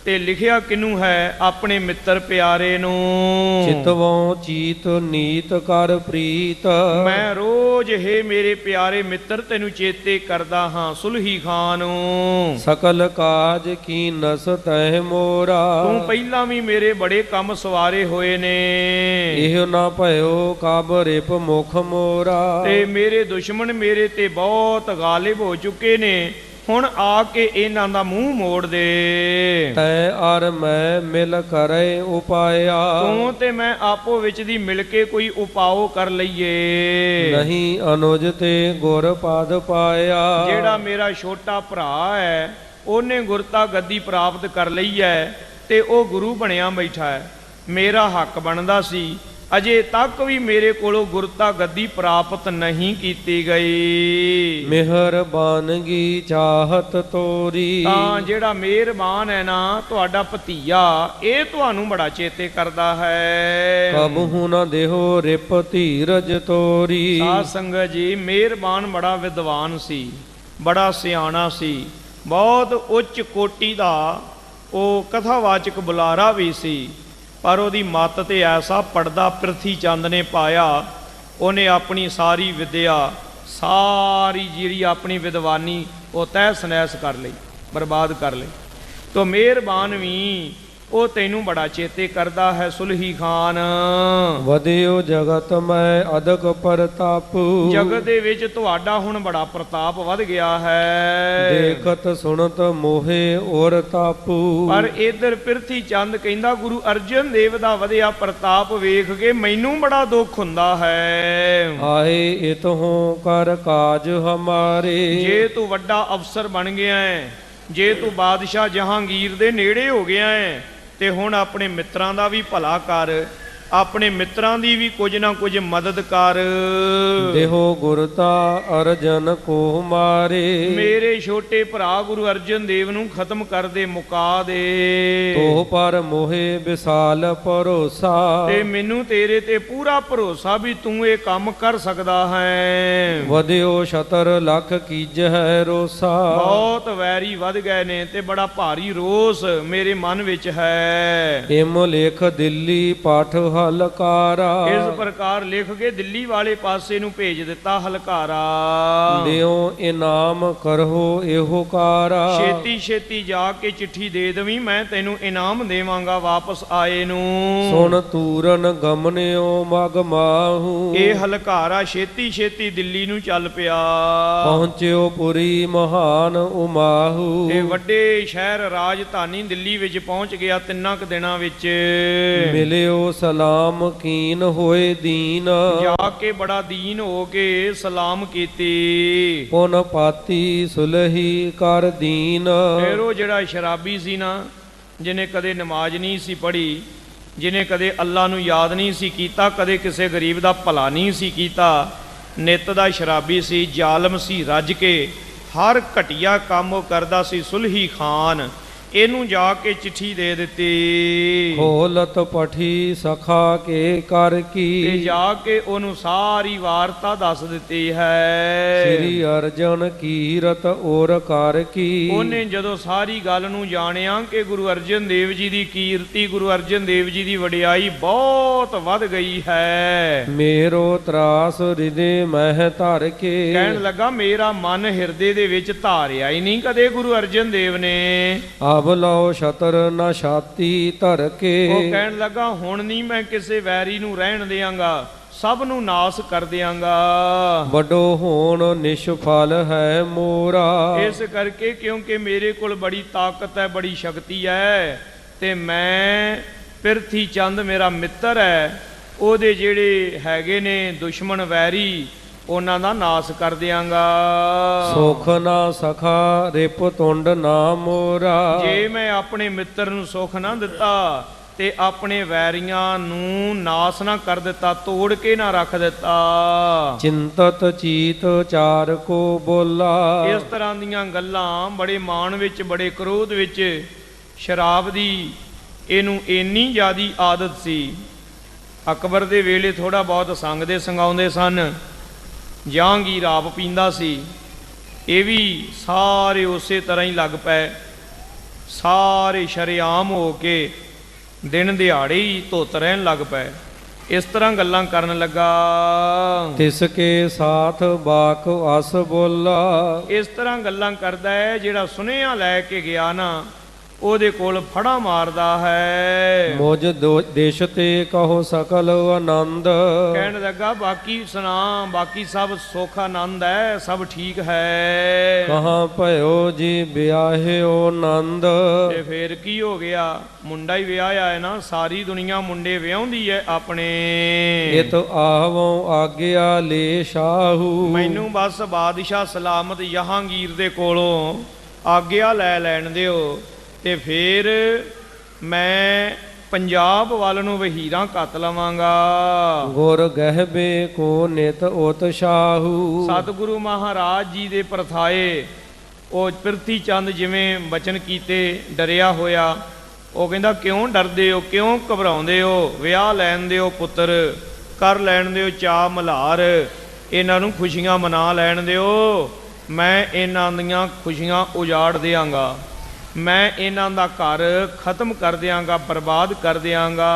ਤੇ ਲਿਖਿਆ ਕਿਨੂੰ ਹੈ? ਆਪਣੇ ਮਿੱਤਰ ਪਿਆਰੇ ਨੂੰ। ਚਿਤਵੋਂ ਚੀਤ ਨੀਤ ਕਰ ਪ੍ਰੀਤ। ਮੈਂ ਰੋਜ਼ ਹੈ ਮੇਰੇ ਪਿਆਰੇ ਮਿੱਤਰ ਤੈਨੂੰ ਚੇਤੇ ਕਰਦਾ ਹਾਂ ਸੁਲਹੀ ਖਾਂ ਨੂੰ। ਸਕਲ ਕਾਜ ਕੀ ਨਸ ਤਹਿ ਮੋਰਾ। ਤੂੰ ਪਹਿਲਾਂ ਵੀ ਮੇਰੇ ਬੜੇ ਕੰਮ ਸਵਾਰੇ ਹੋਏ ਨੇ। ਇਹ ਨਾ ਭਇਓ ਕਬ ਰਿਪ ਮੁਖ ਮੋਰਾ। ਤੇ ਮੇਰੇ ਦੁਸ਼ਮਣ ਮੇਰੇ ਤੇ ਬਹੁਤ ਗਾਲਿਬ ਹੋ ਚੁੱਕੇ ਨੇ, ਹੁਣ ਆ ਕੇ ਇਹਨਾਂ ਦਾ ਮੂੰਹ ਮੋੜ ਦੇ। ਤੈ ਅਰ ਮੈਂ ਮਿਲ ਕਰੇ ਉਪਾਇਆ। ਤੂੰ ਤੇ ਮੈਂ ਆਪੋ ਵਿੱਚ ਦੀ ਮਿਲ ਕੇ ਕੋਈ ਉਪਾਅ ਕਰ ਲਈਏ। ਨਹੀਂ ਅਨੁਜ ਤੇ ਗੁਰ ਪਦ ਪਾਇਆ। ਜਿਹੜਾ ਮੇਰਾ ਛੋਟਾ ਭਰਾ ਹੈ ਉਹਨੇ ਗੁਰਤਾ ਗੱਦੀ ਪ੍ਰਾਪਤ ਕਰ ਲਈ ਹੈ ਤੇ ਉਹ ਗੁਰੂ ਬਣਿਆ ਬੈਠਾ ਹੈ। ਮੇਰਾ ਹੱਕ ਬਣਦਾ ਸੀ, ਅਜੇ ਤੱਕ ਵੀ ਮੇਰੇ ਕੋਲੋਂ ਗੁਰਤਾ ਗੱਦੀ ਪ੍ਰਾਪਤ ਨਹੀਂ ਕੀਤੀ ਗਈ। ਮਿਹਰਬਾਨਗੀ ਚਾਹਤ ਤੋਰੀ। ਤਾਂ ਜਿਹੜਾ ਮਿਹਰਬਾਨ ਹੈ ਨਾ ਤੁਹਾਡਾ ਭਤੀਆ, ਇਹ ਤੁਹਾਨੂੰ ਬੜਾ ਚੇਤੇ ਕਰਦਾ ਹੈ। ਕਬਹੂ ਨਾ ਦੇਹੋ ਰਿਪ ਧੀਰਜ ਤੋਰੀ। ਸਾਧ ਸੰਗਤ ਜੀ ਮਿਹਰਬਾਨ ਬੜਾ ਵਿਦਵਾਨ ਸੀ, ਬੜਾ ਸਿਆਣਾ ਸੀ, ਬਹੁਤ ਉੱਚ ਕੋਟੀ ਦਾ ਉਹ ਕਥਾਵਾਚਕ ਬੁਲਾਰਾ ਵੀ ਸੀ। ਪਰ ਉਹਦੀ ਮੱਤ ਤੇ ਐਸਾ ਪੜਦਾ ਪ੍ਰਿਥੀ ਚੰਦ ਨੇ ਪਾਇਆ, ਉਹਨੇ ਆਪਣੀ ਸਾਰੀ ਵਿਦਿਆ, ਸਾਰੀ ਜਿਹੜੀ ਆਪਣੀ ਵਿਦਵਾਨੀ ਉਹ ਤਹਿਸ ਨਹਿਸ ਕਰ ਲਈ, ਬਰਬਾਦ ਕਰ ਲਈ। ਤੋ ਮਿਹਰਬਾਨ ਵੀ ਉਹ ਤੈਨੂੰ ਬੜਾ ਚੇਤੇ ਕਰਦਾ ਹੈ ਸੁਲਹੀ ਖਾਨ। ਵਧਿਓ ਜਗਤ ਮੈਂ ਅਦਕ ਪ੍ਰਤਾਪੂ। ਜਗਤ ਦੇ ਵਿੱਚ ਤੁਹਾਡਾ ਹੁਣ ਬੜਾ ਪ੍ਰਤਾਪ ਵੱਧ ਗਿਆ ਹੈ। ਦੇਖਤ ਸੁਣਤ ਮੋਹੇ ਔਰ ਤਾਪੂ। ਪਰ ਇਧਰ ਪ੍ਰਿਥੀ ਚੰਦ ਕਹਿੰਦਾ ਗੁਰੂ ਅਰਜਨ ਦੇਵ ਦਾ ਵਧਿਆ ਪ੍ਰਤਾਪ ਵੇਖ ਕੇ ਮੈਨੂੰ ਬੜਾ ਦੁੱਖ ਹੁੰਦਾ ਹੈ। ਆਏ ਇਤੋਂ ਕਰ ਕਾਜ ਹਮਾਰੇ। ਜੇ ਤੂੰ ਵੱਡਾ ਅਫਸਰ ਬਣ ਗਿਆ ਹੈ, ਜੇ ਤੂੰ ਬਾਦਸ਼ਾਹ ਜਹਾਂਗੀਰ ਦੇ ਨੇੜੇ ਹੋ ਗਿਆ ਹੈ, ਤੇ ਹੁਣ ਆਪਣੇ ਮਿੱਤਰਾਂ ਦਾ ਵੀ ਭਲਾ ਕਰ, ਆਪਣੇ ਮਿੱਤਰਾਂ ਦੀ ਵੀ ਕੁਝ ਨਾ ਕੁਝ ਮਦਦ ਕਰ। ਦੇਹੋ ਗੁਰਤਾ ਅਰਜਨ ਕੋ ਮਾਰੇ। ਮੇਰੇ ਛੋਟੇ ਭਰਾ ਗੁਰੂ ਅਰਜਨ ਦੇਵ ਨੂੰ ਖਤਮ ਕਰ ਦੇ, ਮੁਕਾ ਦੇ। ਤੋ ਪਰ ਮੋਹੇ ਵਿਸਾਲ ਭਰੋਸਾ। ਤੇ ਮੈਨੂੰ ਤੇਰੇ ਤੇ ਪੂਰਾ ਭਰੋਸਾ ਵੀ ਤੂੰ ਇਹ ਕੰਮ ਕਰ ਸਕਦਾ ਹੈ। ਵਧਿਓ ਛਤਰ ਲੱਖ ਕੀਜਹਿ ਰੋਸਾ। ਬਹੁਤ ਵੈਰੀ ਵੱਧ ਗਏ ਨੇ ਤੇ ਬੜਾ ਭਾਰੀ ਰੋਸ ਮੇਰੇ ਮਨ ਵਿੱਚ ਹੈ। ਇਮ ਲੇਖ ਦਿੱਲੀ ਪਾਠ ਹਲਕਾਰਾ। ਇਸ ਪ੍ਰਕਾਰ ਲਿਖ ਕੇ ਦਿੱਲੀ ਵਾਲੇ ਪਾਸੇ ਨੂੰ ਭੇਜ ਦਿੱਤਾ ਹਲਕਾਰਾ। ਦਿਓ ਇਨਾਮ ਕਰੋ ਇਹੋ ਕਾਰਾ। ਛੇਤੀ ਛੇਤੀ ਜਾ ਕੇ ਚਿੱਠੀ ਦੇ ਦਵੀਂ, ਮੈਂ ਤੈਨੂੰ ਇਨਾਮ ਦੇਵਾਂਗਾ ਵਾਪਸ ਆਏ ਨੂੰ। ਸੁਣ ਤੂਰਨ ਗਮਨਿਓ ਮਗ ਮਾਹੂ। ਇਹ ਹਲਕਾਰਾ ਛੇਤੀ ਛੇਤੀ ਦਿੱਲੀ ਨੂੰ ਚੱਲ ਪਿਆ। ਪਹੁੰਚਿਓ ਪੁਰੀ ਮਹਾਨ ਉਮਾਹੂ। ਇਹ ਵੱਡੇ ਸ਼ਹਿਰ ਰਾਜਧਾਨੀ ਦਿੱਲੀ ਵਿੱਚ ਪਹੁੰਚ ਗਿਆ 3 ਕੁ ਦਿਨਾਂ ਵਿੱਚ। ਮਿਲਿਓ ਸਲਾਮ ਕੀਨ ਹੋਏ ਦੀਨ। ਜਾ ਕੇ ਬੜਾ ਦੀਨ ਹੋ ਕੇ ਸਲਾਮ ਕੀਤੀ। ਪੁਨ ਪਾਤੀ ਸੁਲਹੀ ਕਰ ਦੀਨ। ਫਿਰ ਉਹ ਜਿਹੜਾ ਸ਼ਰਾਬੀ ਸੀ ਨਾ, ਜਿਹਨੇ ਕਦੇ ਨਮਾਜ਼ ਨਹੀਂ ਸੀ ਪੜ੍ਹੀ, ਜਿਹਨੇ ਕਦੇ ਅੱਲਾ ਨੂੰ ਯਾਦ ਨਹੀਂ ਸੀ ਕੀਤਾ, ਕਦੇ ਕਿਸੇ ਗਰੀਬ ਦਾ ਭਲਾ ਨਹੀਂ ਸੀ ਕੀਤਾ, ਨਿੱਤ ਦਾ ਸ਼ਰਾਬੀ ਸੀ, ਜ਼ਾਲਮ ਸੀ, ਰੱਜ ਕੇ ਹਰ ਘਟੀਆ ਕੰਮ ਉਹ ਕਰਦਾ ਸੀ। ਸੁਲਹੀ ਖਾਨ ਇਹਨੂੰ ਜਾ ਕੇ ਚਿੱਠੀ ਦੇ ਦਿੱਤੀ। ਖੋਲਤ ਪਠੀ ਸਖਾ ਕੇ ਕਰ ਤੇ ਕੀ। ਜਾ ਕੇ ਉਹਨੂੰ ਸਾਰੀ ਵਾਰਤਾ ਦੱਸ ਦਿੱਤੀ ਹੈ। ਸ੍ਰੀ ਅਰਜਨ ਕੀਰਤ ਔਰ ਕਰ ਕੀ। ਉਹਨੇ ਜਦੋਂ ਸਾਰੀ ਗੱਲ ਨੂੰ ਜਾਣਿਆ ਕਿ ਗੁਰੂ ਅਰਜਨ ਦੇਵ ਜੀ ਦੀ ਕੀਰਤੀ, ਗੁਰੂ ਅਰਜਨ ਦੇਵ ਜੀ ਦੀ ਵਡਿਆਈ ਬਹੁਤ ਵੱਧ ਗਈ ਹੈ। ਮੇਰੋ ਤਰਾਸ ਹਿਰਦੇ ਮਹਿ ਧਰ ਕੇ। ਕਹਿਣ ਲੱਗਾ ਮੇਰਾ ਮਨ ਹਿਰਦੇ ਦੇ ਵਿੱਚ ਧਾਰਿਆ ਹੀ ਨਹੀਂ ਕਦੇ ਗੁਰੂ ਅਰਜਨ ਦੇਵ ਨੇ। ਅਬ ਲਓ ਛਤਰ ਨਾ ਛਾਤੀ ਧਰ ਕੇ। ਉਹ ਕਹਿਣ ਲੱਗਾ ਹੁਣ ਨਹੀਂ ਮੈਂ ਕਿਸੇ ਵੈਰੀ ਨੂੰ ਰਹਿਣ ਦਿਆਂਗਾ, ਸਭ ਨੂੰ ਨਾਸ ਕਰ ਦਿਆਂਗਾ। ਵੱਡੋ ਹੋਣ ਨਿਸ਼ਫਲ ਹੈ ਮੋਰਾ। ਇਸ ਕਰਕੇ ਕਿਉਂਕਿ ਮੇਰੇ ਕੋਲ ਬੜੀ ਤਾਕਤ ਹੈ, ਬੜੀ ਸ਼ਕਤੀ ਹੈ, ਤੇ ਮੈਂ ਪਿਰਥੀ ਚੰਦ ਮੇਰਾ ਮਿੱਤਰ ਹੈ, ਉਹਦੇ ਜਿਹੜੇ ਹੈਗੇ ਨੇ ਦੁਸ਼ਮਣ ਵੈਰੀ, ਉਹਨਾਂ ਦਾ ਨਾਸ ਕਰ ਦਿਆਂਗਾ। ਸੁਖ ਨਾ ਸਖਾ ਰਿਪ ਤੁੰਡ ਨਾ ਮੋਰਾ। ਜੇ ਮੈਂ ਆਪਣੇ ਮਿੱਤਰ ਨੂੰ ਸੁਖ ਨਾ ਦਿੱਤਾ ਤੇ ਆਪਣੇ ਵੈਰੀਆਂ ਨੂੰ ਨਾਸ ਨਾ ਕਰ ਦਿੱਤਾ, ਤੋੜ ਕੇ ਨਾ ਰੱਖ ਦਿੱਤਾ। ਚਿੰਤਤ ਚੀਤ ਚਾਰ ਕੋ ਬੋਲਾ। ਇਸ ਤਰ੍ਹਾਂ ਦੀਆਂ ਗੱਲਾਂ ਬੜੇ ਮਾਣ ਵਿੱਚ, ਬੜੇ ਕ੍ਰੋਧ ਵਿੱਚ। ਸ਼ਰਾਬ ਦੀ ਇਹਨੂੰ ਇੰਨੀ ਜ਼ਿਆਦੀ ਆਦਤ ਸੀ। ਅਕਬਰ ਦੇ ਵੇਲੇ ਥੋੜਾ ਬਹੁਤ ਸੰਗਦੇ ਸੰਗਾਉਂਦੇ ਸਨ। ਜਹਾਂਗੀਰ ਆਪ ਪੀਂਦਾ ਸੀ, ਇਹ ਵੀ ਸਾਰੇ ਉਸੇ ਤਰ੍ਹਾਂ ਹੀ ਲੱਗ ਪਏ। ਸਾਰੇ ਸ਼ਰੇਆਮ ਹੋ ਕੇ ਦਿਨ ਦਿਹਾੜੇ ਹੀ ਧੁੱਤ ਰਹਿਣ ਲੱਗ ਪਏ। ਇਸ ਤਰ੍ਹਾਂ ਗੱਲਾਂ ਕਰਨ ਲੱਗਾ। ਤਿਸ ਕੇ ਸਾਥ ਬਾਕ ਅਸ ਬੋਲਾ। ਇਸ ਤਰ੍ਹਾਂ ਗੱਲਾਂ ਕਰਦਾ ਹੈ, ਜਿਹੜਾ ਸੁਨੇਹਾ ਲੈ ਕੇ ਗਿਆ ਨਾ, ਉਹਦੇ ਕੋਲ ਫੜਾ ਮਾਰਦਾ ਹੈ। ਮੁਝ ਦੇਸ਼ ਤੇ ਕਹੋ ਸਕਲ ਆਨੰਦ। ਕਹਿਣ ਲੱਗਾ ਬਾਕੀ ਸੁਣਾ, ਬਾਕੀ ਸਭ ਸੁੱਖ ਆਨੰਦ ਹੈ, ਸਭ ਠੀਕ ਹੈ। ਕਹਾਂ ਭਇਓ ਜੀ ਵਿਆਹਿਓ ਆਨੰਦ। ਤੇ ਫੇਰ ਕੀ ਹੋ ਗਿਆ? ਮੁੰਡਾ ਹੀ ਵਿਆਹਿਆ ਹੈ ਨਾ, ਸਾਰੀ ਦੁਨੀਆ ਮੁੰਡੇ ਵਿਆਹੁੰਦੀ ਹੈ ਆਪਣੇ। ਇਤ ਆਵੋ ਆਗਿਆ ਲੈ ਸ਼ਾਹੂ। ਮੈਨੂੰ ਬਸ ਬਾਦਸ਼ਾਹ ਸਲਾਮਤ ਜਹਾਂਗੀਰ ਦੇ ਕੋਲੋਂ ਆਗਿਆ ਲੈ ਲੈਣ ਦਿਓ, ਤੇ ਫਿਰ ਮੈਂ ਪੰਜਾਬ ਵੱਲ ਨੂੰ ਵਹੀਰਾਂ ਕੱਤ ਲਵਾਂਗਾ। ਗੁਰ ਗਹਿਬੇ ਕੋ ਨਿਤ ਉਤਸ਼ਾਹੂ। ਸਤਿਗੁਰੂ ਮਹਾਰਾਜ ਜੀ ਦੇ ਪਰਥਾਏ ਉਹ ਪਿਰਥੀ ਚੰਦ ਜਿਵੇਂ ਬਚਨ ਕੀਤੇ, ਡਰਿਆ ਹੋਇਆ। ਉਹ ਕਹਿੰਦਾ ਕਿਉਂ ਡਰਦੇ ਹੋ, ਕਿਉਂ ਘਬਰਾਉਂਦੇ ਹੋ? ਵਿਆਹ ਲੈਣ ਦਿਓ ਪੁੱਤਰ, ਕਰ ਲੈਣ ਦਿਓ ਚਾਅ ਮਲਹਾਰ, ਇਹਨਾਂ ਨੂੰ ਖੁਸ਼ੀਆਂ ਮਨਾ ਲੈਣ ਦਿਓ। ਮੈਂ ਇਹਨਾਂ ਦੀਆਂ ਖੁਸ਼ੀਆਂ ਉਜਾੜ ਦਿਆਂਗਾ, ਮੈਂ ਇਹਨਾਂ ਦਾ ਘਰ ਖਤਮ ਕਰ ਦਿਆਂਗਾ, ਬਰਬਾਦ ਕਰ ਦਿਆਂਗਾ।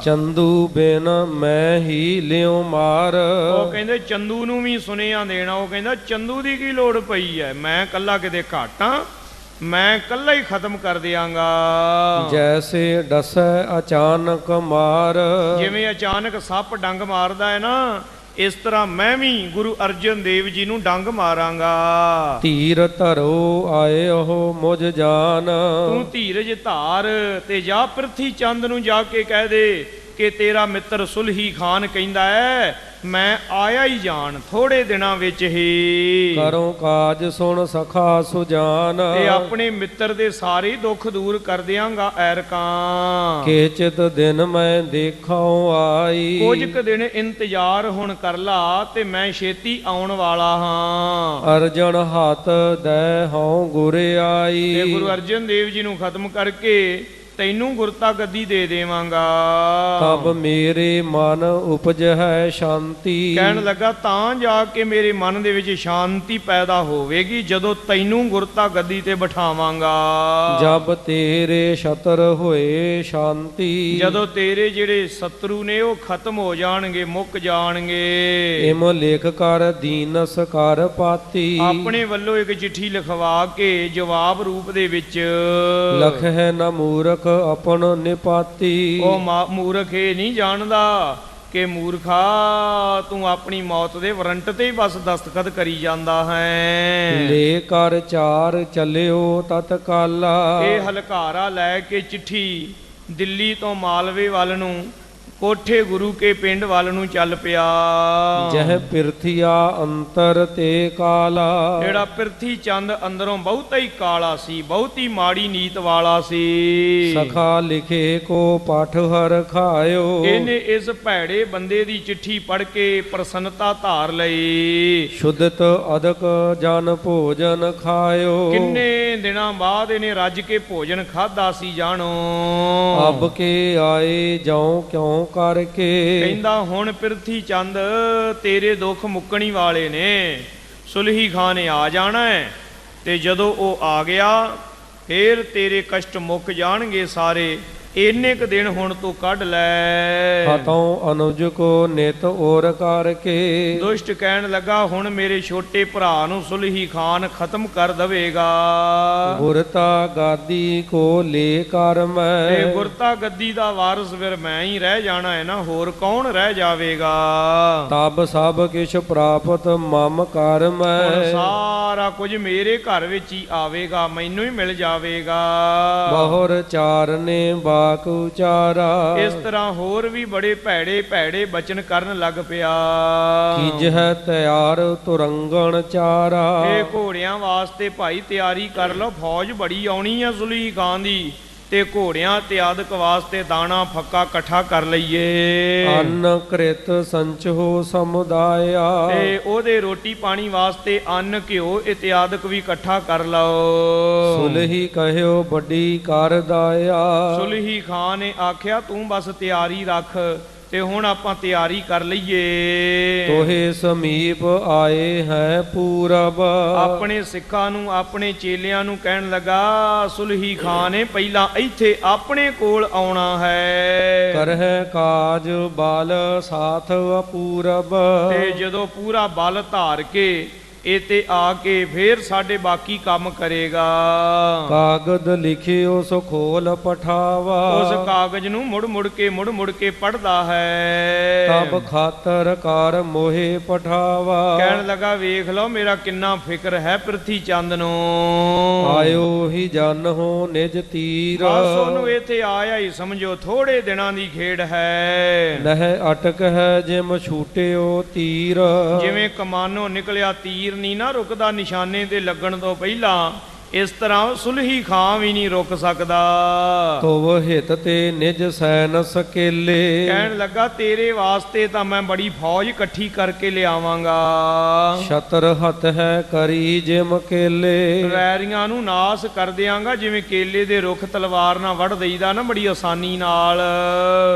ਚੰਦੂ ਬਿਨ ਮੈਂ ਹੀ ਲਿਓ ਮਾਰ। ਉਹ ਕਹਿੰਦੇ ਚੰਦੂ ਨੂੰ ਵੀ ਸੁਨੇਹਾ ਦੇਣਾ। ਉਹ ਕਹਿੰਦਾ ਚੰਦੂ ਦੀ ਕੀ ਲੋੜ ਪਈ ਹੈ, ਮੈਂ ਕੱਲਾ ਕਿਤੇ ਘਾਟਾਂ, ਮੈਂ ਕੱਲਾ ਹੀ ਖਤਮ ਕਰ ਦਿਆਂਗਾ। ਜੈਸੇ ਡਸੈ ਅਚਾਨਕ ਮਾਰ। ਜਿਵੇਂ ਅਚਾਨਕ ਸੱਪ ਡੰਗ ਮਾਰਦਾ ਹੈ ਨਾ, ਇਸ ਤਰ੍ਹਾਂ ਮੈਂ ਵੀ ਗੁਰੂ ਅਰਜਨ ਦੇਵ ਜੀ ਨੂੰ ਡੰਗ ਮਾਰਾਂਗਾ। ਧੀਰ ਧਰੋ ਆਏ ਉਹ ਮੁਝ ਜਾਨ। ਤੂੰ ਧੀਰਜ ਧਾਰ ਤੇ ਜਾ ਪਿਰਥੀ ਚੰਦ ਨੂੰ ਜਾ ਕੇ ਕਹਿ ਦੇ ਕਿ ਤੇਰਾ ਮਿੱਤਰ ਸੁਲਹੀ ਖਾਨ ਕਹਿੰਦਾ ਹੈ ਮੈਂ ਆਇਆ ਹੀ ਜਾਣ ਥੋੜੇ ਦਿਨਾਂ ਵਿੱਚ ਹੀ। ਕਰੋ ਕਾਜ ਸੁਣ ਸਖਾ ਸੁਜਾਨ। ਤੇ ਆਪਣੇ ਮਿੱਤਰ ਦੇ ਸਾਰੇ ਦੁੱਖ ਦੂਰ ਕਰ ਦਿਆਂਗਾ ਐਰਕਾਂ। ਕਿਛਿਤ ਦਿਨ ਮੈਂ ਦੇਖਾਉ ਆਈ। ਕੁਝ ਕੁ ਦਿਨ ਇੰਤਜ਼ਾਰ ਹੁਣ ਕਰ ਲਾ ਤੇ ਮੈਂ ਛੇਤੀ ਆਉਣ ਵਾਲਾ ਹਾਂ। ਅਰਜਨ ਹੱਥ ਦੈ ਹਉ ਗੁਰ ਆਈ। ਤੇ ਗੁਰੂ ਅਰਜਨ ਦੇਵ ਜੀ ਨੂੰ ਖਤਮ ਕਰਕੇ ਤੈਨੂੰ ਗੁਰਤਾ ਗੱਦੀ ਦੇ ਦੇਵਾਂਗਾ। ਤਬ ਮੇਰੇ ਮਨ ਉਪਜ ਹੈ ਸ਼ਾਂਤੀ। ਕਹਿਣ ਲੱਗਾ ਤਾਂ ਜਾ ਕੇ ਮੇਰੇ ਮਨ ਦੇ ਵਿੱਚ ਸ਼ਾਂਤੀ ਪੈਦਾ ਹੋਵੇਗੀ ਜਦੋਂ ਤੈਨੂੰ ਗੁਰਤਾ ਗੱਦੀ ਤੇ ਬਿਠਾਵਾਂਗਾ। ਜਬ ਤੇਰੇ ਸ਼ਤਰ ਹੋਏ ਸ਼ਾਂਤੀ। ਜਦੋਂ ਤੇਰੇ ਜਿਹੜੇ ਸ਼ਤਰੂ ਨੇ ਉਹ ਖਤਮ ਹੋ ਜਾਣਗੇ, ਮੁੱਕ ਜਾਣਗੇ। ਇਮ ਲੇਖ ਕਰ ਦੀਨਸ ਕਰ ਪਾਤੀ। ਆਪਣੇ ਵੱਲੋਂ ਇੱਕ ਚਿੱਠੀ ਲਿਖਵਾ ਕੇ ਜਵਾਬ ਰੂਪ ਦੇ ਵਿੱਚ ਲਖ ਹੈ ਨ ਮੂਰਖ ਆਪਨ ਨਿਪਾਤੀ। ਉਹ ਮੂਰਖ ਇਹ ਨਹੀਂ ਜਾਣਦਾ ਕਿ ਮੂਰਖਾ ਤੂੰ ਆਪਣੀ ਮੌਤ ਦੇ ਵਾਰੰਟ ਤੇ ਹੀ ਬਸ ਦਸਤਖਤ ਕਰੀ ਜਾਂਦਾ ਹੈ। ਲੈ ਕਰ ਚਾਰ ਚੱਲਿਓ ਤਤਕਾਲਾ। ਇਹ ਹਲਕਾਰਾ ਲੈ ਕੇ ਚਿੱਠੀ ਦਿੱਲੀ ਤੋਂ ਮਾਲਵੇ ਵੱਲ ਨੂੰ, ਕੋਠੇ ਗੁਰੂ ਕੇ ਪਿੰਡ ਵੱਲ ਨੂੰ ਚੱਲ ਪਿਆ। ਜਹ ਪਿਰਥੀਆ ਅੰਤਰ ਤੇ ਕਾਲਾ। ਜਿਹੜਾ ਪਿਰਥੀ ਚੰਦ ਅੰਦਰੋਂ ਬਹੁਤਾ ਹੀ ਕਾਲਾ ਸੀ, ਬਹੁਤੀ ਮਾੜੀ ਨੀਤ ਵਾਲਾ ਸੀ। ਸਖਾ ਲਿਖੇ ਕੋ ਪਾਠ ਹਰ ਖਾਇਓ। ਇਹਨੇ ਇਸ ਭੈੜੇ ਬੰਦੇ ਦੀ ਚਿੱਠੀ ਪੜ੍ਹ ਕੇ ਪ੍ਰਸੰਨਤਾ ਧਾਰ ਲਈ। ਸ਼ੁੱਧਤ ਅਦਕ ਜਨ ਭੋਜਨ ਖਾਇਓ। ਕਿੰਨੇ ਦਿਨਾਂ ਬਾਅਦ ਇਹਨੇ ਰੱਜ ਕੇ ਭੋਜਨ ਖਾਧਾ ਸੀ ਜਾਣੋ। ਅਬ ਕੇ ਆਏ ਜਾਉ ਕਿਉਂ ਕਰਕੇ। ਕਹਿੰਦਾ ਹੁਣ ਪਿਰਥੀ ਚੰਦ ਤੇਰੇ ਦੁੱਖ ਮੁੱਕਣੀ ਵਾਲੇ ਨੇ, ਸੁਲਹੀ ਖਾਂ ਨੇ ਆ ਜਾਣਾ ਹੈ, ਤੇ ਜਦੋਂ ਉਹ ਆ ਗਿਆ ਫੇਰ ਤੇਰੇ ਕਸ਼ਟ ਮੁੱਕ ਜਾਣਗੇ ਸਾਰੇ। ਇੰਨੇ ਕੁ ਦਿਨ ਹੁਣ ਤੂੰ ਕੱਢ ਲੈ। ਹਤੋਂ ਅਨੁਜ ਕੋ ਨਿਤ ਔਰ ਕਰਕੇ। ਦੁਸ਼ਟ ਕਹਿਣ ਲੱਗਾ ਹੁਣ ਮੇਰੇ ਛੋਟੇ ਭਰਾ ਨੂੰ ਸੁਲਹੀ ਖਾਨ ਖਤਮ ਕਰ ਦਵੇਗਾ। ਗੁਰਤਾ ਗਾਦੀ ਕੋ ਲੈ ਕਰ ਮੈਂ। ਤੇ ਗੁਰਤਾ ਗੱਦੀ ਦਾ ਵਾਰਿਸ ਫਿਰ ਮੈਂ ਹੀ ਰਹਿ ਜਾਣਾ ਹੈ ਨਾ, ਹੋਰ ਕੌਣ ਰਹਿ ਜਾਵੇਗਾ। ਤਬ ਸਭ ਕਿਛ ਪ੍ਰਾਪਤ ਮਮ ਕਰ ਮੈਂ। ਹੁਣ ਸਾਰਾ ਕੁਝ ਮੇਰੇ ਘਰ ਵਿੱਚ ਹੀ ਆਵੇਗਾ, ਮੈਨੂੰ ਹੀ ਮਿਲ ਜਾਵੇਗਾ। ਬਹੁਰ ਚਾਰਨੇ ਬਾਕ ਉਚਾਰਾ। ਇਸ ਤਰ੍ਹਾਂ ਹੋਰ ਵੀ ਬੜੇ ਭੈੜੇ ਭੈੜੇ ਬਚਨ ਕਰਨ ਲੱਗ ਪਿਆ। ਕੀਜ ਹੈ ਤਿਆਰ ਤੁਰੰਗਣ ਚਾਰਾ। ਇਹ ਘੋੜਿਆਂ ਵਾਸਤੇ ਭਾਈ ਤਿਆਰੀ ਕਰ ਲਓ, ਫੌਜ ਬੜੀ ਆਉਣੀ ਆ ਸੁਲਹੀ ਖਾਂ ਦੀ, ਤੇ ਘੋੜਿਆਂ ਤੇ ਆਦਿਕ ਵਾਸਤੇ ਦਾਣਾ ਫੱਕਾ ਇਕੱਠਾ ਕਰ ਲਈਏ। ਅੰਨ ਕ੍ਰਿਤ ਸੰਚੋ ਸਮੁਦਾਇਆ। ਤੇ ਉਹਦੇ ਰੋਟੀ ਪਾਣੀ ਵਾਸਤੇ ਅੰਨ ਘਿਓ ਇਤਿਆਦਿਕ ਵੀ ਇਕੱਠਾ ਕਰ ਲਓ। ਸੁਲਹੀ ਕਹਿਓ ਵੱਡੀ ਕਰ ਦਾਇਆ। ਸੁਲਹੀ ਖਾਂ ਨੇ ਆਖਿਆ ਤੂੰ ਬਸ ਤਿਆਰੀ ਰੱਖ, ਤੇ ਹੁਣ ਆਪਾਂ ਤਿਆਰੀ ਕਰ ਲਈਏ। ਤੋਹੇ ਸਮੀਪ ਆਏ ਹੈ ਪੂਰਬ। ਆਪਣੇ ਸਿੱਖਾਂ ਨੂੰ, ਆਪਣੇ ਚੇਲਿਆਂ ਨੂੰ ਕਹਿਣ ਲੱਗਾ ਸੁਲਹੀ ਖਾਂ ਨੇ ਪਹਿਲਾਂ ਇੱਥੇ ਆਪਣੇ ਕੋਲ ਆਉਣਾ ਹੈ। ਕਰਹਿ ਕਾਜ ਬਲ ਸਾਥ ਅਪੂਰਬ। ਤੇ ਜਦੋਂ ਪੂਰਾ ਬਲ ਧਾਰ ਕੇ ਇਹ ਤੇ ਆ ਕੇ ਫੇਰ ਸਾਡੇ ਬਾਕੀ ਕੰਮ ਕਰੇਗਾ। ਕਾਗਦ ਲਿਖਿਓ ਸੋ ਖੋਲ ਪਠਾਵਾ। ਉਸ ਕਾਗਜ਼ ਨੂੰ ਮੁੜ ਮੁੜ ਕੇ ਪੜਦਾ ਹੈ। ਤਬ ਖਾਤਰ ਕਰ ਮੋਹੇ ਪਠਾਵਾ। ਕਹਿਣ ਲੱਗਾ ਵੇਖ ਲਓ ਮੇਰਾ ਕਿੰਨਾ ਫਿਕਰ ਹੈ ਪਿਰਥੀ ਚੰਦ ਨੂੰ। ਆਇਓ ਹੀ ਜਨ ਹੋ ਨਿਜ ਤੀਰ। ਬਸ ਉਹਨੂੰ ਇੱਥੇ ਆਇਆ ਹੀ ਸਮਝੋ, ਥੋੜੇ ਦਿਨਾਂ ਦੀ ਖੇਡ ਹੈ। ਨਹਿ ਅਟਕ ਹੈ ਜਿਮ ਛੂਟਿਓ ਤੀਰ। ਜਿਵੇਂ ਕਮਾਨੋਂ ਨਿਕਲਿਆ ਤੀਰ ਨਹੀਂ ਨਾ ਰੁਕਦਾ ਨਿਸ਼ਾਨੇ ਤੇ ਲੱਗਣ ਤੋਂ ਪਹਿਲਾਂ, ਇਸ ਤਰ੍ਹਾਂ ਸੁਲਹੀ ਖਾਂ ਵੀ ਨਹੀਂ ਰੁਕ ਸਕਦਾ। ਤੋ ਹਿਤ ਤੇ ਨਿਜ ਸੈਨ ਸਕੇਲੇ। ਕਹਿਣ ਲੱਗਾ ਤੇਰੇ ਵਾਸਤੇ ਤਾਂ ਮੈਂ ਬੜੀ ਫੌਜ ਇਕੱਠੀ ਕਰਕੇ ਲਿਆਵਾਂਗਾ। ਛਤਰ ਹੱਥ ਹੈ ਕਰੀ ਜਿਮ ਕੇਲੇ। ਵੈਰੀਆਂ ਨੂੰ ਨਾਸ ਕਰ ਦਿਆਂਗਾ ਜਿਵੇਂ ਕੇਲੇ ਦੇ ਰੁੱਖ ਤਲਵਾਰ ਨਾਲ ਵੱਢ ਦਈਦਾ ਨਾ, ਬੜੀ ਆਸਾਨੀ ਨਾਲ।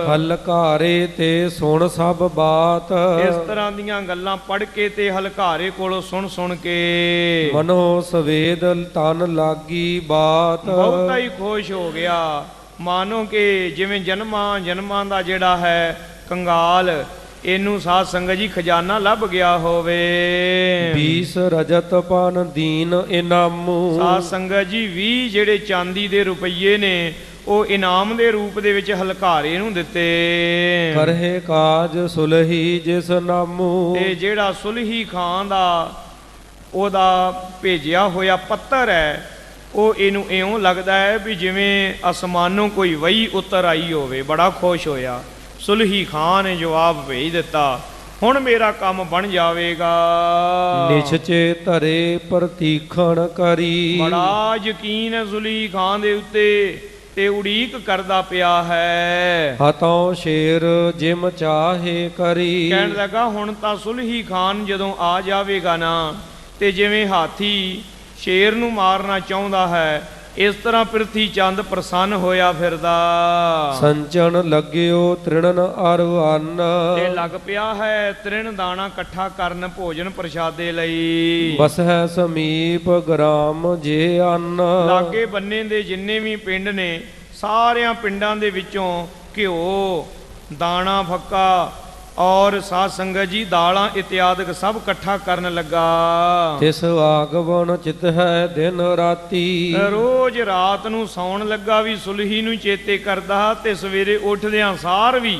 ਹਲਕਾਰੇ ਤੇ ਸੁਣ ਸਭ ਬਾਤ। ਇਸ ਤਰ੍ਹਾਂ ਦੀਆਂ ਗੱਲਾਂ ਪੜ੍ਹ ਕੇ ਤੇ ਹਲਕਾਰੇ ਕੋਲੋਂ ਸੁਣ ਕੇ ਮਨੋ ਸਵੇਦ ਤਨ ਲਾਗੀ ਬਾਤ। ਬਹੁਤਾ ਹੀ ਖੁਸ਼ ਹੋ ਗਿਆ, ਮਾਨੋ ਕਿ ਜਿਵੇਂ ਜਨਮਾਂ ਦਾ ਜਿਹੜਾ ਹੈ ਕੰਗਾਲ, ਇਹਨੂੰ ਸਾਧ ਸੰਗਤ ਜੀ ਖਜ਼ਾਨਾ ਲੱਭ ਗਿਆ ਹੋਵੇ। 20 ਰਜਤ ਪਨ ਦੀਨ ਇਨਾਮੂ। ਸਾਧ ਸੰਗਤ ਜੀ 20 ਜਿਹੜੇ ਚਾਂਦੀ ਦੇ ਰੁਪਈਏ ਨੇ ਉਹ ਇਨਾਮ ਦੇ ਰੂਪ ਦੇ ਵਿੱਚ ਹਲਕਾਰੇ ਨੂੰ ਦਿੱਤੇ। ਕਰਹਿ ਕਾਜ ਸੁਲਹੀ ਜਿਸ ਨਾਮੂ। ਤੇ ਜਿਹੜਾ ਸੁਲਹੀ ਖਾਂ ਦਾ ਉਹਦਾ ਭੇਜਿਆ ਹੋਇਆ ਪੱਤਰ ਹੈ, ਉਹ ਇਹਨੂੰ ਇਉਂ ਲੱਗਦਾ ਹੈ ਵੀ ਜਿਵੇਂ ਅਸਮਾਨੋਂ ਕੋਈ ਵਹੀ ਉਤਰ ਆਈ ਹੋਵੇ। ਬੜਾ ਖੁਸ਼ ਹੋਇਆ। ਸੁਲਹੀ ਖਾਂ ਨੇ ਜਵਾਬ ਭੇਜ ਦਿੱਤਾ, ਹੁਣ ਮੇਰਾ ਕੰਮ ਬਣ ਜਾਵੇਗਾ। ਨਿਸ਼ਚੇ ਧਰੇ ਪ੍ਰਤੀਖਣ ਕਰੀ। ਬੜਾ ਯਕੀਨ ਹੈ ਸੁਲਹੀ ਖਾਂ ਦੇ ਉੱਤੇ, ਤੇ ਉਡੀਕ ਕਰਦਾ ਪਿਆ ਹੈ। ਹਤੋਂ ਸ਼ੇਰ ਜਿਮ ਚਾਹੇ ਕਰੀ। ਕਹਿਣ ਲੱਗਾ ਹੁਣ ਤਾਂ ਸੁਲਹੀ ਖਾਨ ਜਦੋਂ ਆ ਜਾਵੇਗਾ ਨਾ, ਤੇ ਜਿਵੇਂ ਹਾਥੀ ਸ਼ੇਰ ਨੂੰ ਮਾਰਨਾ ਚਾਹੁੰਦਾ ਹੈ, ਇਸ ਤਰ੍ਹਾਂ ਪ੍ਰਿਥੀ ਚੰਦ ਪ੍ਰਸੰਨ ਹੋਇਆ ਫਿਰਦਾ। ਸੰਚਨ ਲੱਗਿਓ ਤ੍ਰਿਣਨ ਅਰਵਾਨ, ਤੇ ਲੱਗ ਪਿਆ ਹੈ ਤ੍ਰਿਣ ਦਾਣਾ ਇਕੱਠਾ ਕਰਨ ਭੋਜਨ ਪ੍ਰਸ਼ਾਦੇ ਲਈ। ਬਸਹਿ ਸਮੀਪ ਗ੍ਰਾਮ ਜੇ ਅੰਨ, ਲਾਗੇ ਬੰਨੇ ਦੇ ਜਿੰਨੇ ਵੀ ਪਿੰਡ ਨੇ ਸਾਰਿਆਂ ਪਿੰਡਾਂ ਦੇ ਵਿੱਚੋਂ ਘਿਓ, ਦਾਣਾ ਫੱਕਾ ਔਰ ਸਾਧ ਸੰਗਤ ਜੀ ਦਾਲਾਂ ਇਤਿਆਦਿਕ ਸਭ ਇਕੱਠਾ ਕਰਨ ਲੱਗਾ। ਤਿਸ ਆਗਵਨ ਚਿਤ ਹੈ ਦਿਨ ਰਾਤੀ, ਰੋਜ਼ ਰਾਤ ਨੂੰ ਸੌਣ ਲੱਗਾ ਵੀ ਸੁਲਹੀ ਨੂੰ ਚੇਤੇ ਕਰਦਾ, ਤੇ ਸਵੇਰੇ ਉੱਠਦਿਆਂ ਸਾਰ ਵੀ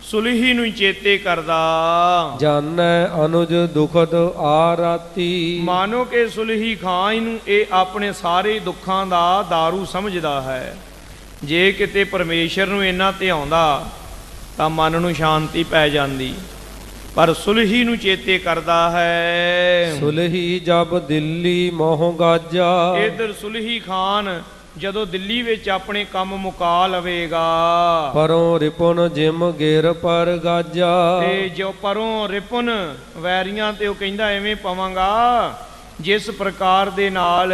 ਸੁਲਹੀ ਨੂੰ ਚੇਤੇ ਕਰਦਾ। ਜਾਣੈ ਅਨੁਜ ਦੁਖਦ ਆ ਰਾਤੀ, ਮਾਨੋ ਕਿ ਸੁਲਹੀ ਖਾਂ ਨੂੰ ਇਹ ਆਪਣੇ ਸਾਰੇ ਦੁੱਖਾਂ ਦਾ ਦਾਰੂ ਸਮਝਦਾ ਹੈ। ਜੇ ਕਿਤੇ ਪਰਮੇਸ਼ਰ ਨੂੰ ਇੰਨਾ ਧਿਆਉਂਦਾ ਤਾਂ ਮਨ ਨੂੰ ਸ਼ਾਂਤੀ ਪੈ ਜਾਂਦੀ, ਪਰ ਸੁਲਹੀ ਨੂੰ ਚੇਤੇ ਕਰਦਾ ਹੈ। ਸੁਲਹੀ ਜਬ ਦਿੱਲੀ ਮੋਹ ਗਾਜਾ, ਇਧਰ ਸੁਲਹੀ ਖਾਨ ਜਦੋਂ ਦਿੱਲੀ ਵਿੱਚ ਆਪਣੇ ਕੰਮ ਮੁਕਾ ਲਵੇਗਾ, ਪਰੋਂ ਰਿਪੁਨ ਜਿਮ ਗੇਰ ਪਰ ਗਾਜਾ, ਤੇ ਜੋ ਪਰੋਂ ਰਿਪੁਨ ਵੈਰੀਆਂ ਤੇ ਉਹ ਕਹਿੰਦਾ ਐਵੇਂ ਪਵਾਂਗਾ ਜਿਸ ਪ੍ਰਕਾਰ ਦੇ ਨਾਲ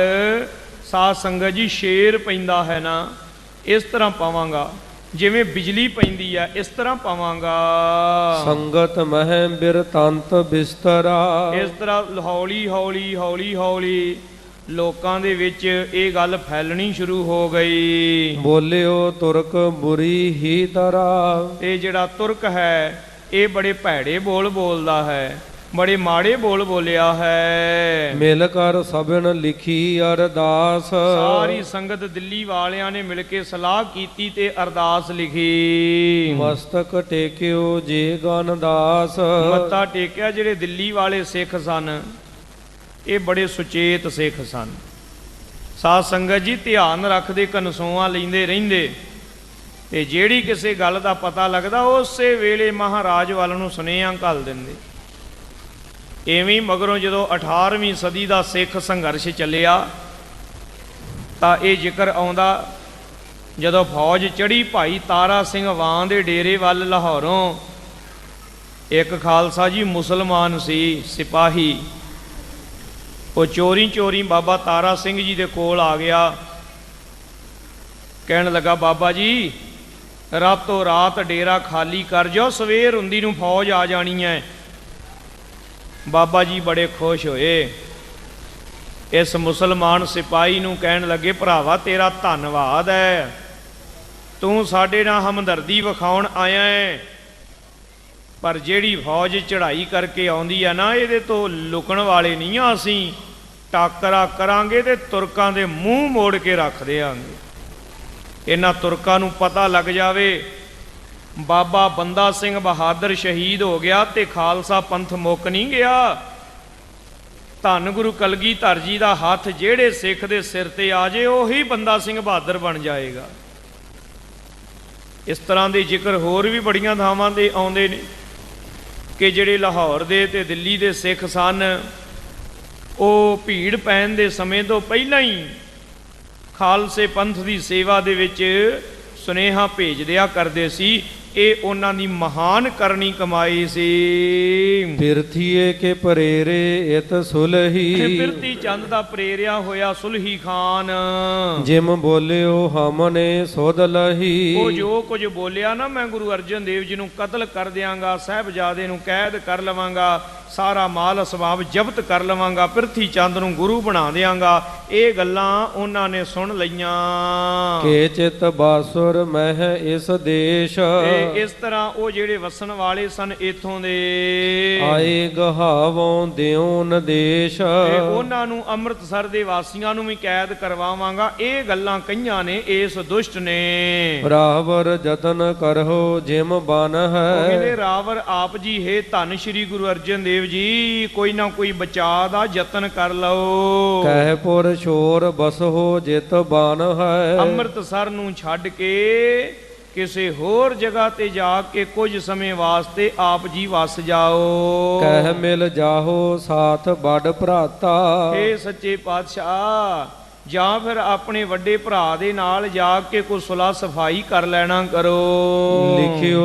ਸਾਧ ਸੰਗਤ ਜੀ ਸ਼ੇਰ ਪੈਂਦਾ ਹੈ ਨਾ, ਇਸ ਤਰ੍ਹਾਂ ਪਾਵਾਂਗਾ। ਜਿਵੇਂ ਬਿਜਲੀ ਪੈਂਦੀ ਆ ਇਸ ਤਰ੍ਹਾਂ ਪਾਵਾਂਗਾ। ਸੰਗਤ ਮਹਿ ਬਿਰਤੰਤ ਬਿਸਤਰਾ, ਇਸ ਤਰ੍ਹਾਂ ਹੌਲੀ ਹੌਲੀ ਹੌਲੀ ਹੌਲੀ ਲੋਕਾਂ ਦੇ ਵਿੱਚ ਇਹ ਗੱਲ ਫੈਲਣੀ ਸ਼ੁਰੂ ਹੋ ਗਈ। ਬੋਲਿਓ ਤੁਰਕ ਬੁਰੀ ਹੀ ਤਰਾ, ਇਹ ਜਿਹੜਾ ਤੁਰਕ ਹੈ ਇਹ ਬੜੇ ਭੈੜੇ ਬੋਲ ਬੋਲਦਾ ਹੈ, ਬੜੇ ਮਾੜੇ ਬੋਲ ਬੋਲਿਆ ਹੈ। ਮਿਲ ਕਰ ਸਭਨ ਲਿਖੀ ਅਰਦਾਸ, ਸਾਰੀ ਸੰਗਤ ਦਿੱਲੀ ਵਾਲਿਆਂ ਨੇ ਮਿਲ ਕੇ ਸਲਾਹ ਕੀਤੀ ਤੇ ਅਰਦਾਸ ਲਿਖੀ। ਮਸਤਕ ਟੇਕਿਓ ਜੇ ਗਨਦਾਸ, ਮੱਥਾ ਟੇਕਿਆ। ਜਿਹੜੇ ਦਿੱਲੀ ਵਾਲੇ ਸਿੱਖ ਸਨ ਇਹ ਬੜੇ ਸੁਚੇਤ ਸਿੱਖ ਸਨ। ਸਾਧ ਸੰਗਤ ਜੀ ਧਿਆਨ ਰੱਖਦੇ, ਕਨਸੋਆਂ ਲੈਂਦੇ ਰਹਿੰਦੇ, ਤੇ ਜਿਹੜੀ ਕਿਸੇ ਗੱਲ ਦਾ ਪਤਾ ਲੱਗਦਾ ਉਸੇ ਵੇਲੇ ਮਹਾਰਾਜ ਵੱਲ ਨੂੰ ਸੁਨੇਹਾ ਘੱਲ ਦਿੰਦੇ। ਐਵੇਂ ਮਗਰੋਂ ਜਦੋਂ 18ਵੀਂ ਸਦੀ ਦਾ ਸਿੱਖ ਸੰਘਰਸ਼ ਚੱਲਿਆ ਤਾਂ ਇਹ ਜ਼ਿਕਰ ਆਉਂਦਾ, ਜਦੋਂ ਫੌਜ ਚੜ੍ਹੀ ਭਾਈ ਤਾਰਾ ਸਿੰਘ ਵਾਂ ਦੇ ਡੇਰੇ ਵੱਲ ਲਾਹੌਰੋਂ, ਇੱਕ ਖਾਲਸਾ ਜੀ ਮੁਸਲਮਾਨ ਸੀ ਸਿਪਾਹੀ, ਉਹ ਚੋਰੀ ਚੋਰੀ ਬਾਬਾ ਤਾਰਾ ਸਿੰਘ ਜੀ ਦੇ ਕੋਲ ਆ ਗਿਆ। ਕਹਿਣ ਲੱਗਾ, ਬਾਬਾ ਜੀ ਰਾਤੋਂ ਰਾਤ ਡੇਰਾ ਖਾਲੀ ਕਰ ਜਾਓ, ਸਵੇਰ ਹੁੰਦੀ ਨੂੰ ਫੌਜ ਆ ਜਾਣੀ ਹੈ। ਬਾਬਾ ਜੀ ਬੜੇ ਖੁਸ਼ ਹੋਏ। ਇਸ ਮੁਸਲਮਾਨ ਸਿਪਾਹੀ ਨੂੰ ਕਹਿਣ ਲੱਗੇ, ਭਰਾਵਾ ਤੇਰਾ ਧੰਨਵਾਦ ਹੈ, ਤੂੰ ਸਾਡੇ ਨਾਲ ਹਮਦਰਦੀ ਵਿਖਾਉਣ ਆਇਆ ਹੈ, ਪਰ ਜਿਹੜੀ ਫੌਜ ਚੜ੍ਹਾਈ ਕਰਕੇ ਆਉਂਦੀ ਹੈ ਨਾ, ਇਹਦੇ ਤੋਂ ਲੁਕਣ ਵਾਲੇ ਨਹੀਂ ਆ ਅਸੀਂ। ਟਾਕਰਾ ਕਰਾਂਗੇ ਤੇ ਤੁਰਕਾਂ ਦੇ ਮੂੰਹ ਮੋੜ ਕੇ ਰੱਖ ਦਿਆਂਗੇ। ਇਹਨਾਂ ਤੁਰਕਾਂ ਨੂੰ ਪਤਾ ਲੱਗ ਜਾਵੇ ਬਾਬਾ ਬੰਦਾ ਸਿੰਘ ਬਹਾਦਰ ਸ਼ਹੀਦ ਹੋ ਗਿਆ ਤੇ ਖਾਲਸਾ ਪੰਥ ਮੁੱਕ ਨਹੀਂ ਗਿਆ। ਧੰਨ ਗੁਰੂ ਕਲਗੀਧਰ ਜੀ ਦਾ ਹੱਥ ਜਿਹੜੇ ਸਿੱਖ ਦੇ ਸਿਰ ਤੇ ਆ ਜੇ ਉਹੀ ਬੰਦਾ ਸਿੰਘ ਬਹਾਦਰ ਬਣ ਜਾਏਗਾ। ਇਸ ਤਰ੍ਹਾਂ ਦੇ ਜ਼ਿਕਰ ਹੋਰ ਵੀ ਬੜੀਆਂ ਥਾਵਾਂ ਤੇ ਆਉਂਦੇ ਨੇ ਕਿ ਜਿਹੜੇ ਲਾਹੌਰ ਦੇ ਤੇ ਦਿੱਲੀ ਦੇ ਸਿੱਖ ਸਨ, ਉਹ ਭੀੜ ਪੈਣ ਦੇ ਸਮੇਂ ਤੋਂ ਪਹਿਲਾਂ ਹੀ ਖਾਲਸੇ ਪੰਥ ਦੀ ਸੇਵਾ ਦੇ ਵਿੱਚ ਸੁਨੇਹਾ ਭੇਜ ਦਿਆ ਕਰਦੇ ਸੀ। ਇਹ ਉਹਨਾਂ ਦੀ ਮਹਾਨ ਕਰਨੀ ਕਮਾਈ ਸੀ। ਬਿਰਥੀਏ ਕੇ ਪ੍ਰੇਰੇ ਇਤ ਸੁਲਹੀ, ਬਿਰਤੀ ਚੰਦ ਦਾ ਪ੍ਰੇਰਿਆ ਹੋਇਆ ਸੁਲਹੀ ਖਾਨ, ਜਿਮ ਬੋਲਿਓ ਹਮਨੇ ਸੁਧ ਲਹੀ, ਉਹ ਜੋ ਕੁਝ ਬੋਲਿਆ ਨਾ, ਮੈਂ ਗੁਰੂ ਅਰਜਨ ਦੇਵ ਜੀ ਨੂੰ ਕਤਲ ਕਰ ਦਿਆਂਗਾ, ਸਾਹਿਬਜ਼ਾਦੇ ਨੂੰ ਕੈਦ ਕਰ ਲਵਾਂਗਾ, ਸਾਰਾ ਮਾਲ ਅਸਬਾਬ ਜ਼ਬਤ ਕਰ ਲਵਾਂਗਾ, ਬਿਰਥੀ ਚੰਦ ਨੂੰ ਗੁਰੂ ਬਣਾ ਦਿਆਂਗਾ, ਇਹ ਗੱਲਾਂ ਉਹਨਾਂ ਨੇ ਸੁਣ ਲਈਆਂ। ਕੇ ਚਿਤ ਬਾਸੁਰ ਮਹਿ ਇਸ ਦੇਸ਼, ਇਸ ਤਰ੍ਹਾਂ ਉਹ ਜਿਹੜੇ ਵਸਣ ਵਾਲੇ ਸਨ ਇਥੋਂ ਦੇ, ਆਏ ਗਹਾਵੋਂ ਦਿਉ ਨਦੇਸ਼, ਉਹਨਾਂ ਨੂੰ ਅੰਮ੍ਰਿਤਸਰ ਦੇ ਵਾਸੀਆਂ ਨੂੰ ਵੀ ਕੈਦ ਕਰਵਾਵਾਂਗਾ। ਇਹ ਗੱਲਾਂ ਕਈਆਂ ਨੇ ਇਸ ਦੁਸ਼ਟ ਨੇ। ਰਾਵਰ ਜਤਨ ਕਰੋ ਜਿਮ ਬਨ ਹੈ, ਕਹਿੰਦੇ ਰਾਵਰ ਆਪ ਜੀ ਹੈ ਧੰਨ ਸ਼੍ਰੀ ਗੁਰੂ ਅਰਜਨ ਦੇਵ ਜੀ, ਕੋਈ ਨਾ ਕੋਈ ਬਚਾਅ ਦਾ ਯਤਨ ਕਰ ਲਓ। ਕਹਿ ਪੁਰ ਸ਼ੋਰ ਬਸੋ ਜਿਤ ਬਨ ਹੈ, ਅੰਮ੍ਰਿਤਸਰ ਨੂੰ ਛੱਡ ਕੇ ਕਿਸੇ ਹੋਰ ਜਗ੍ਹਾ ਤੇ ਜਾ ਕੇ ਕੁਝ ਸਮੇਂ ਵਾਸਤੇ ਆਪ ਜੀ ਵਸ ਜਾਓ। ਕਹਿ ਮਿਲ ਜਾਹੋ ਸਾਥ ਬੜ ਭਰਾਤਾ, ਹੇ ਸੱਚੇ ਪਾਤਸ਼ਾਹ ਜਾਂ ਫਿਰ ਆਪਣੇ ਵੱਡੇ ਭਰਾ ਦੇ ਨਾਲ ਜਾ ਕੇ ਕੋਈ ਸੁਲ੍ਹਾ ਸਫਾਈ ਕਰ ਲੈਣਾ ਕਰੋ। ਲਿਖਿਓ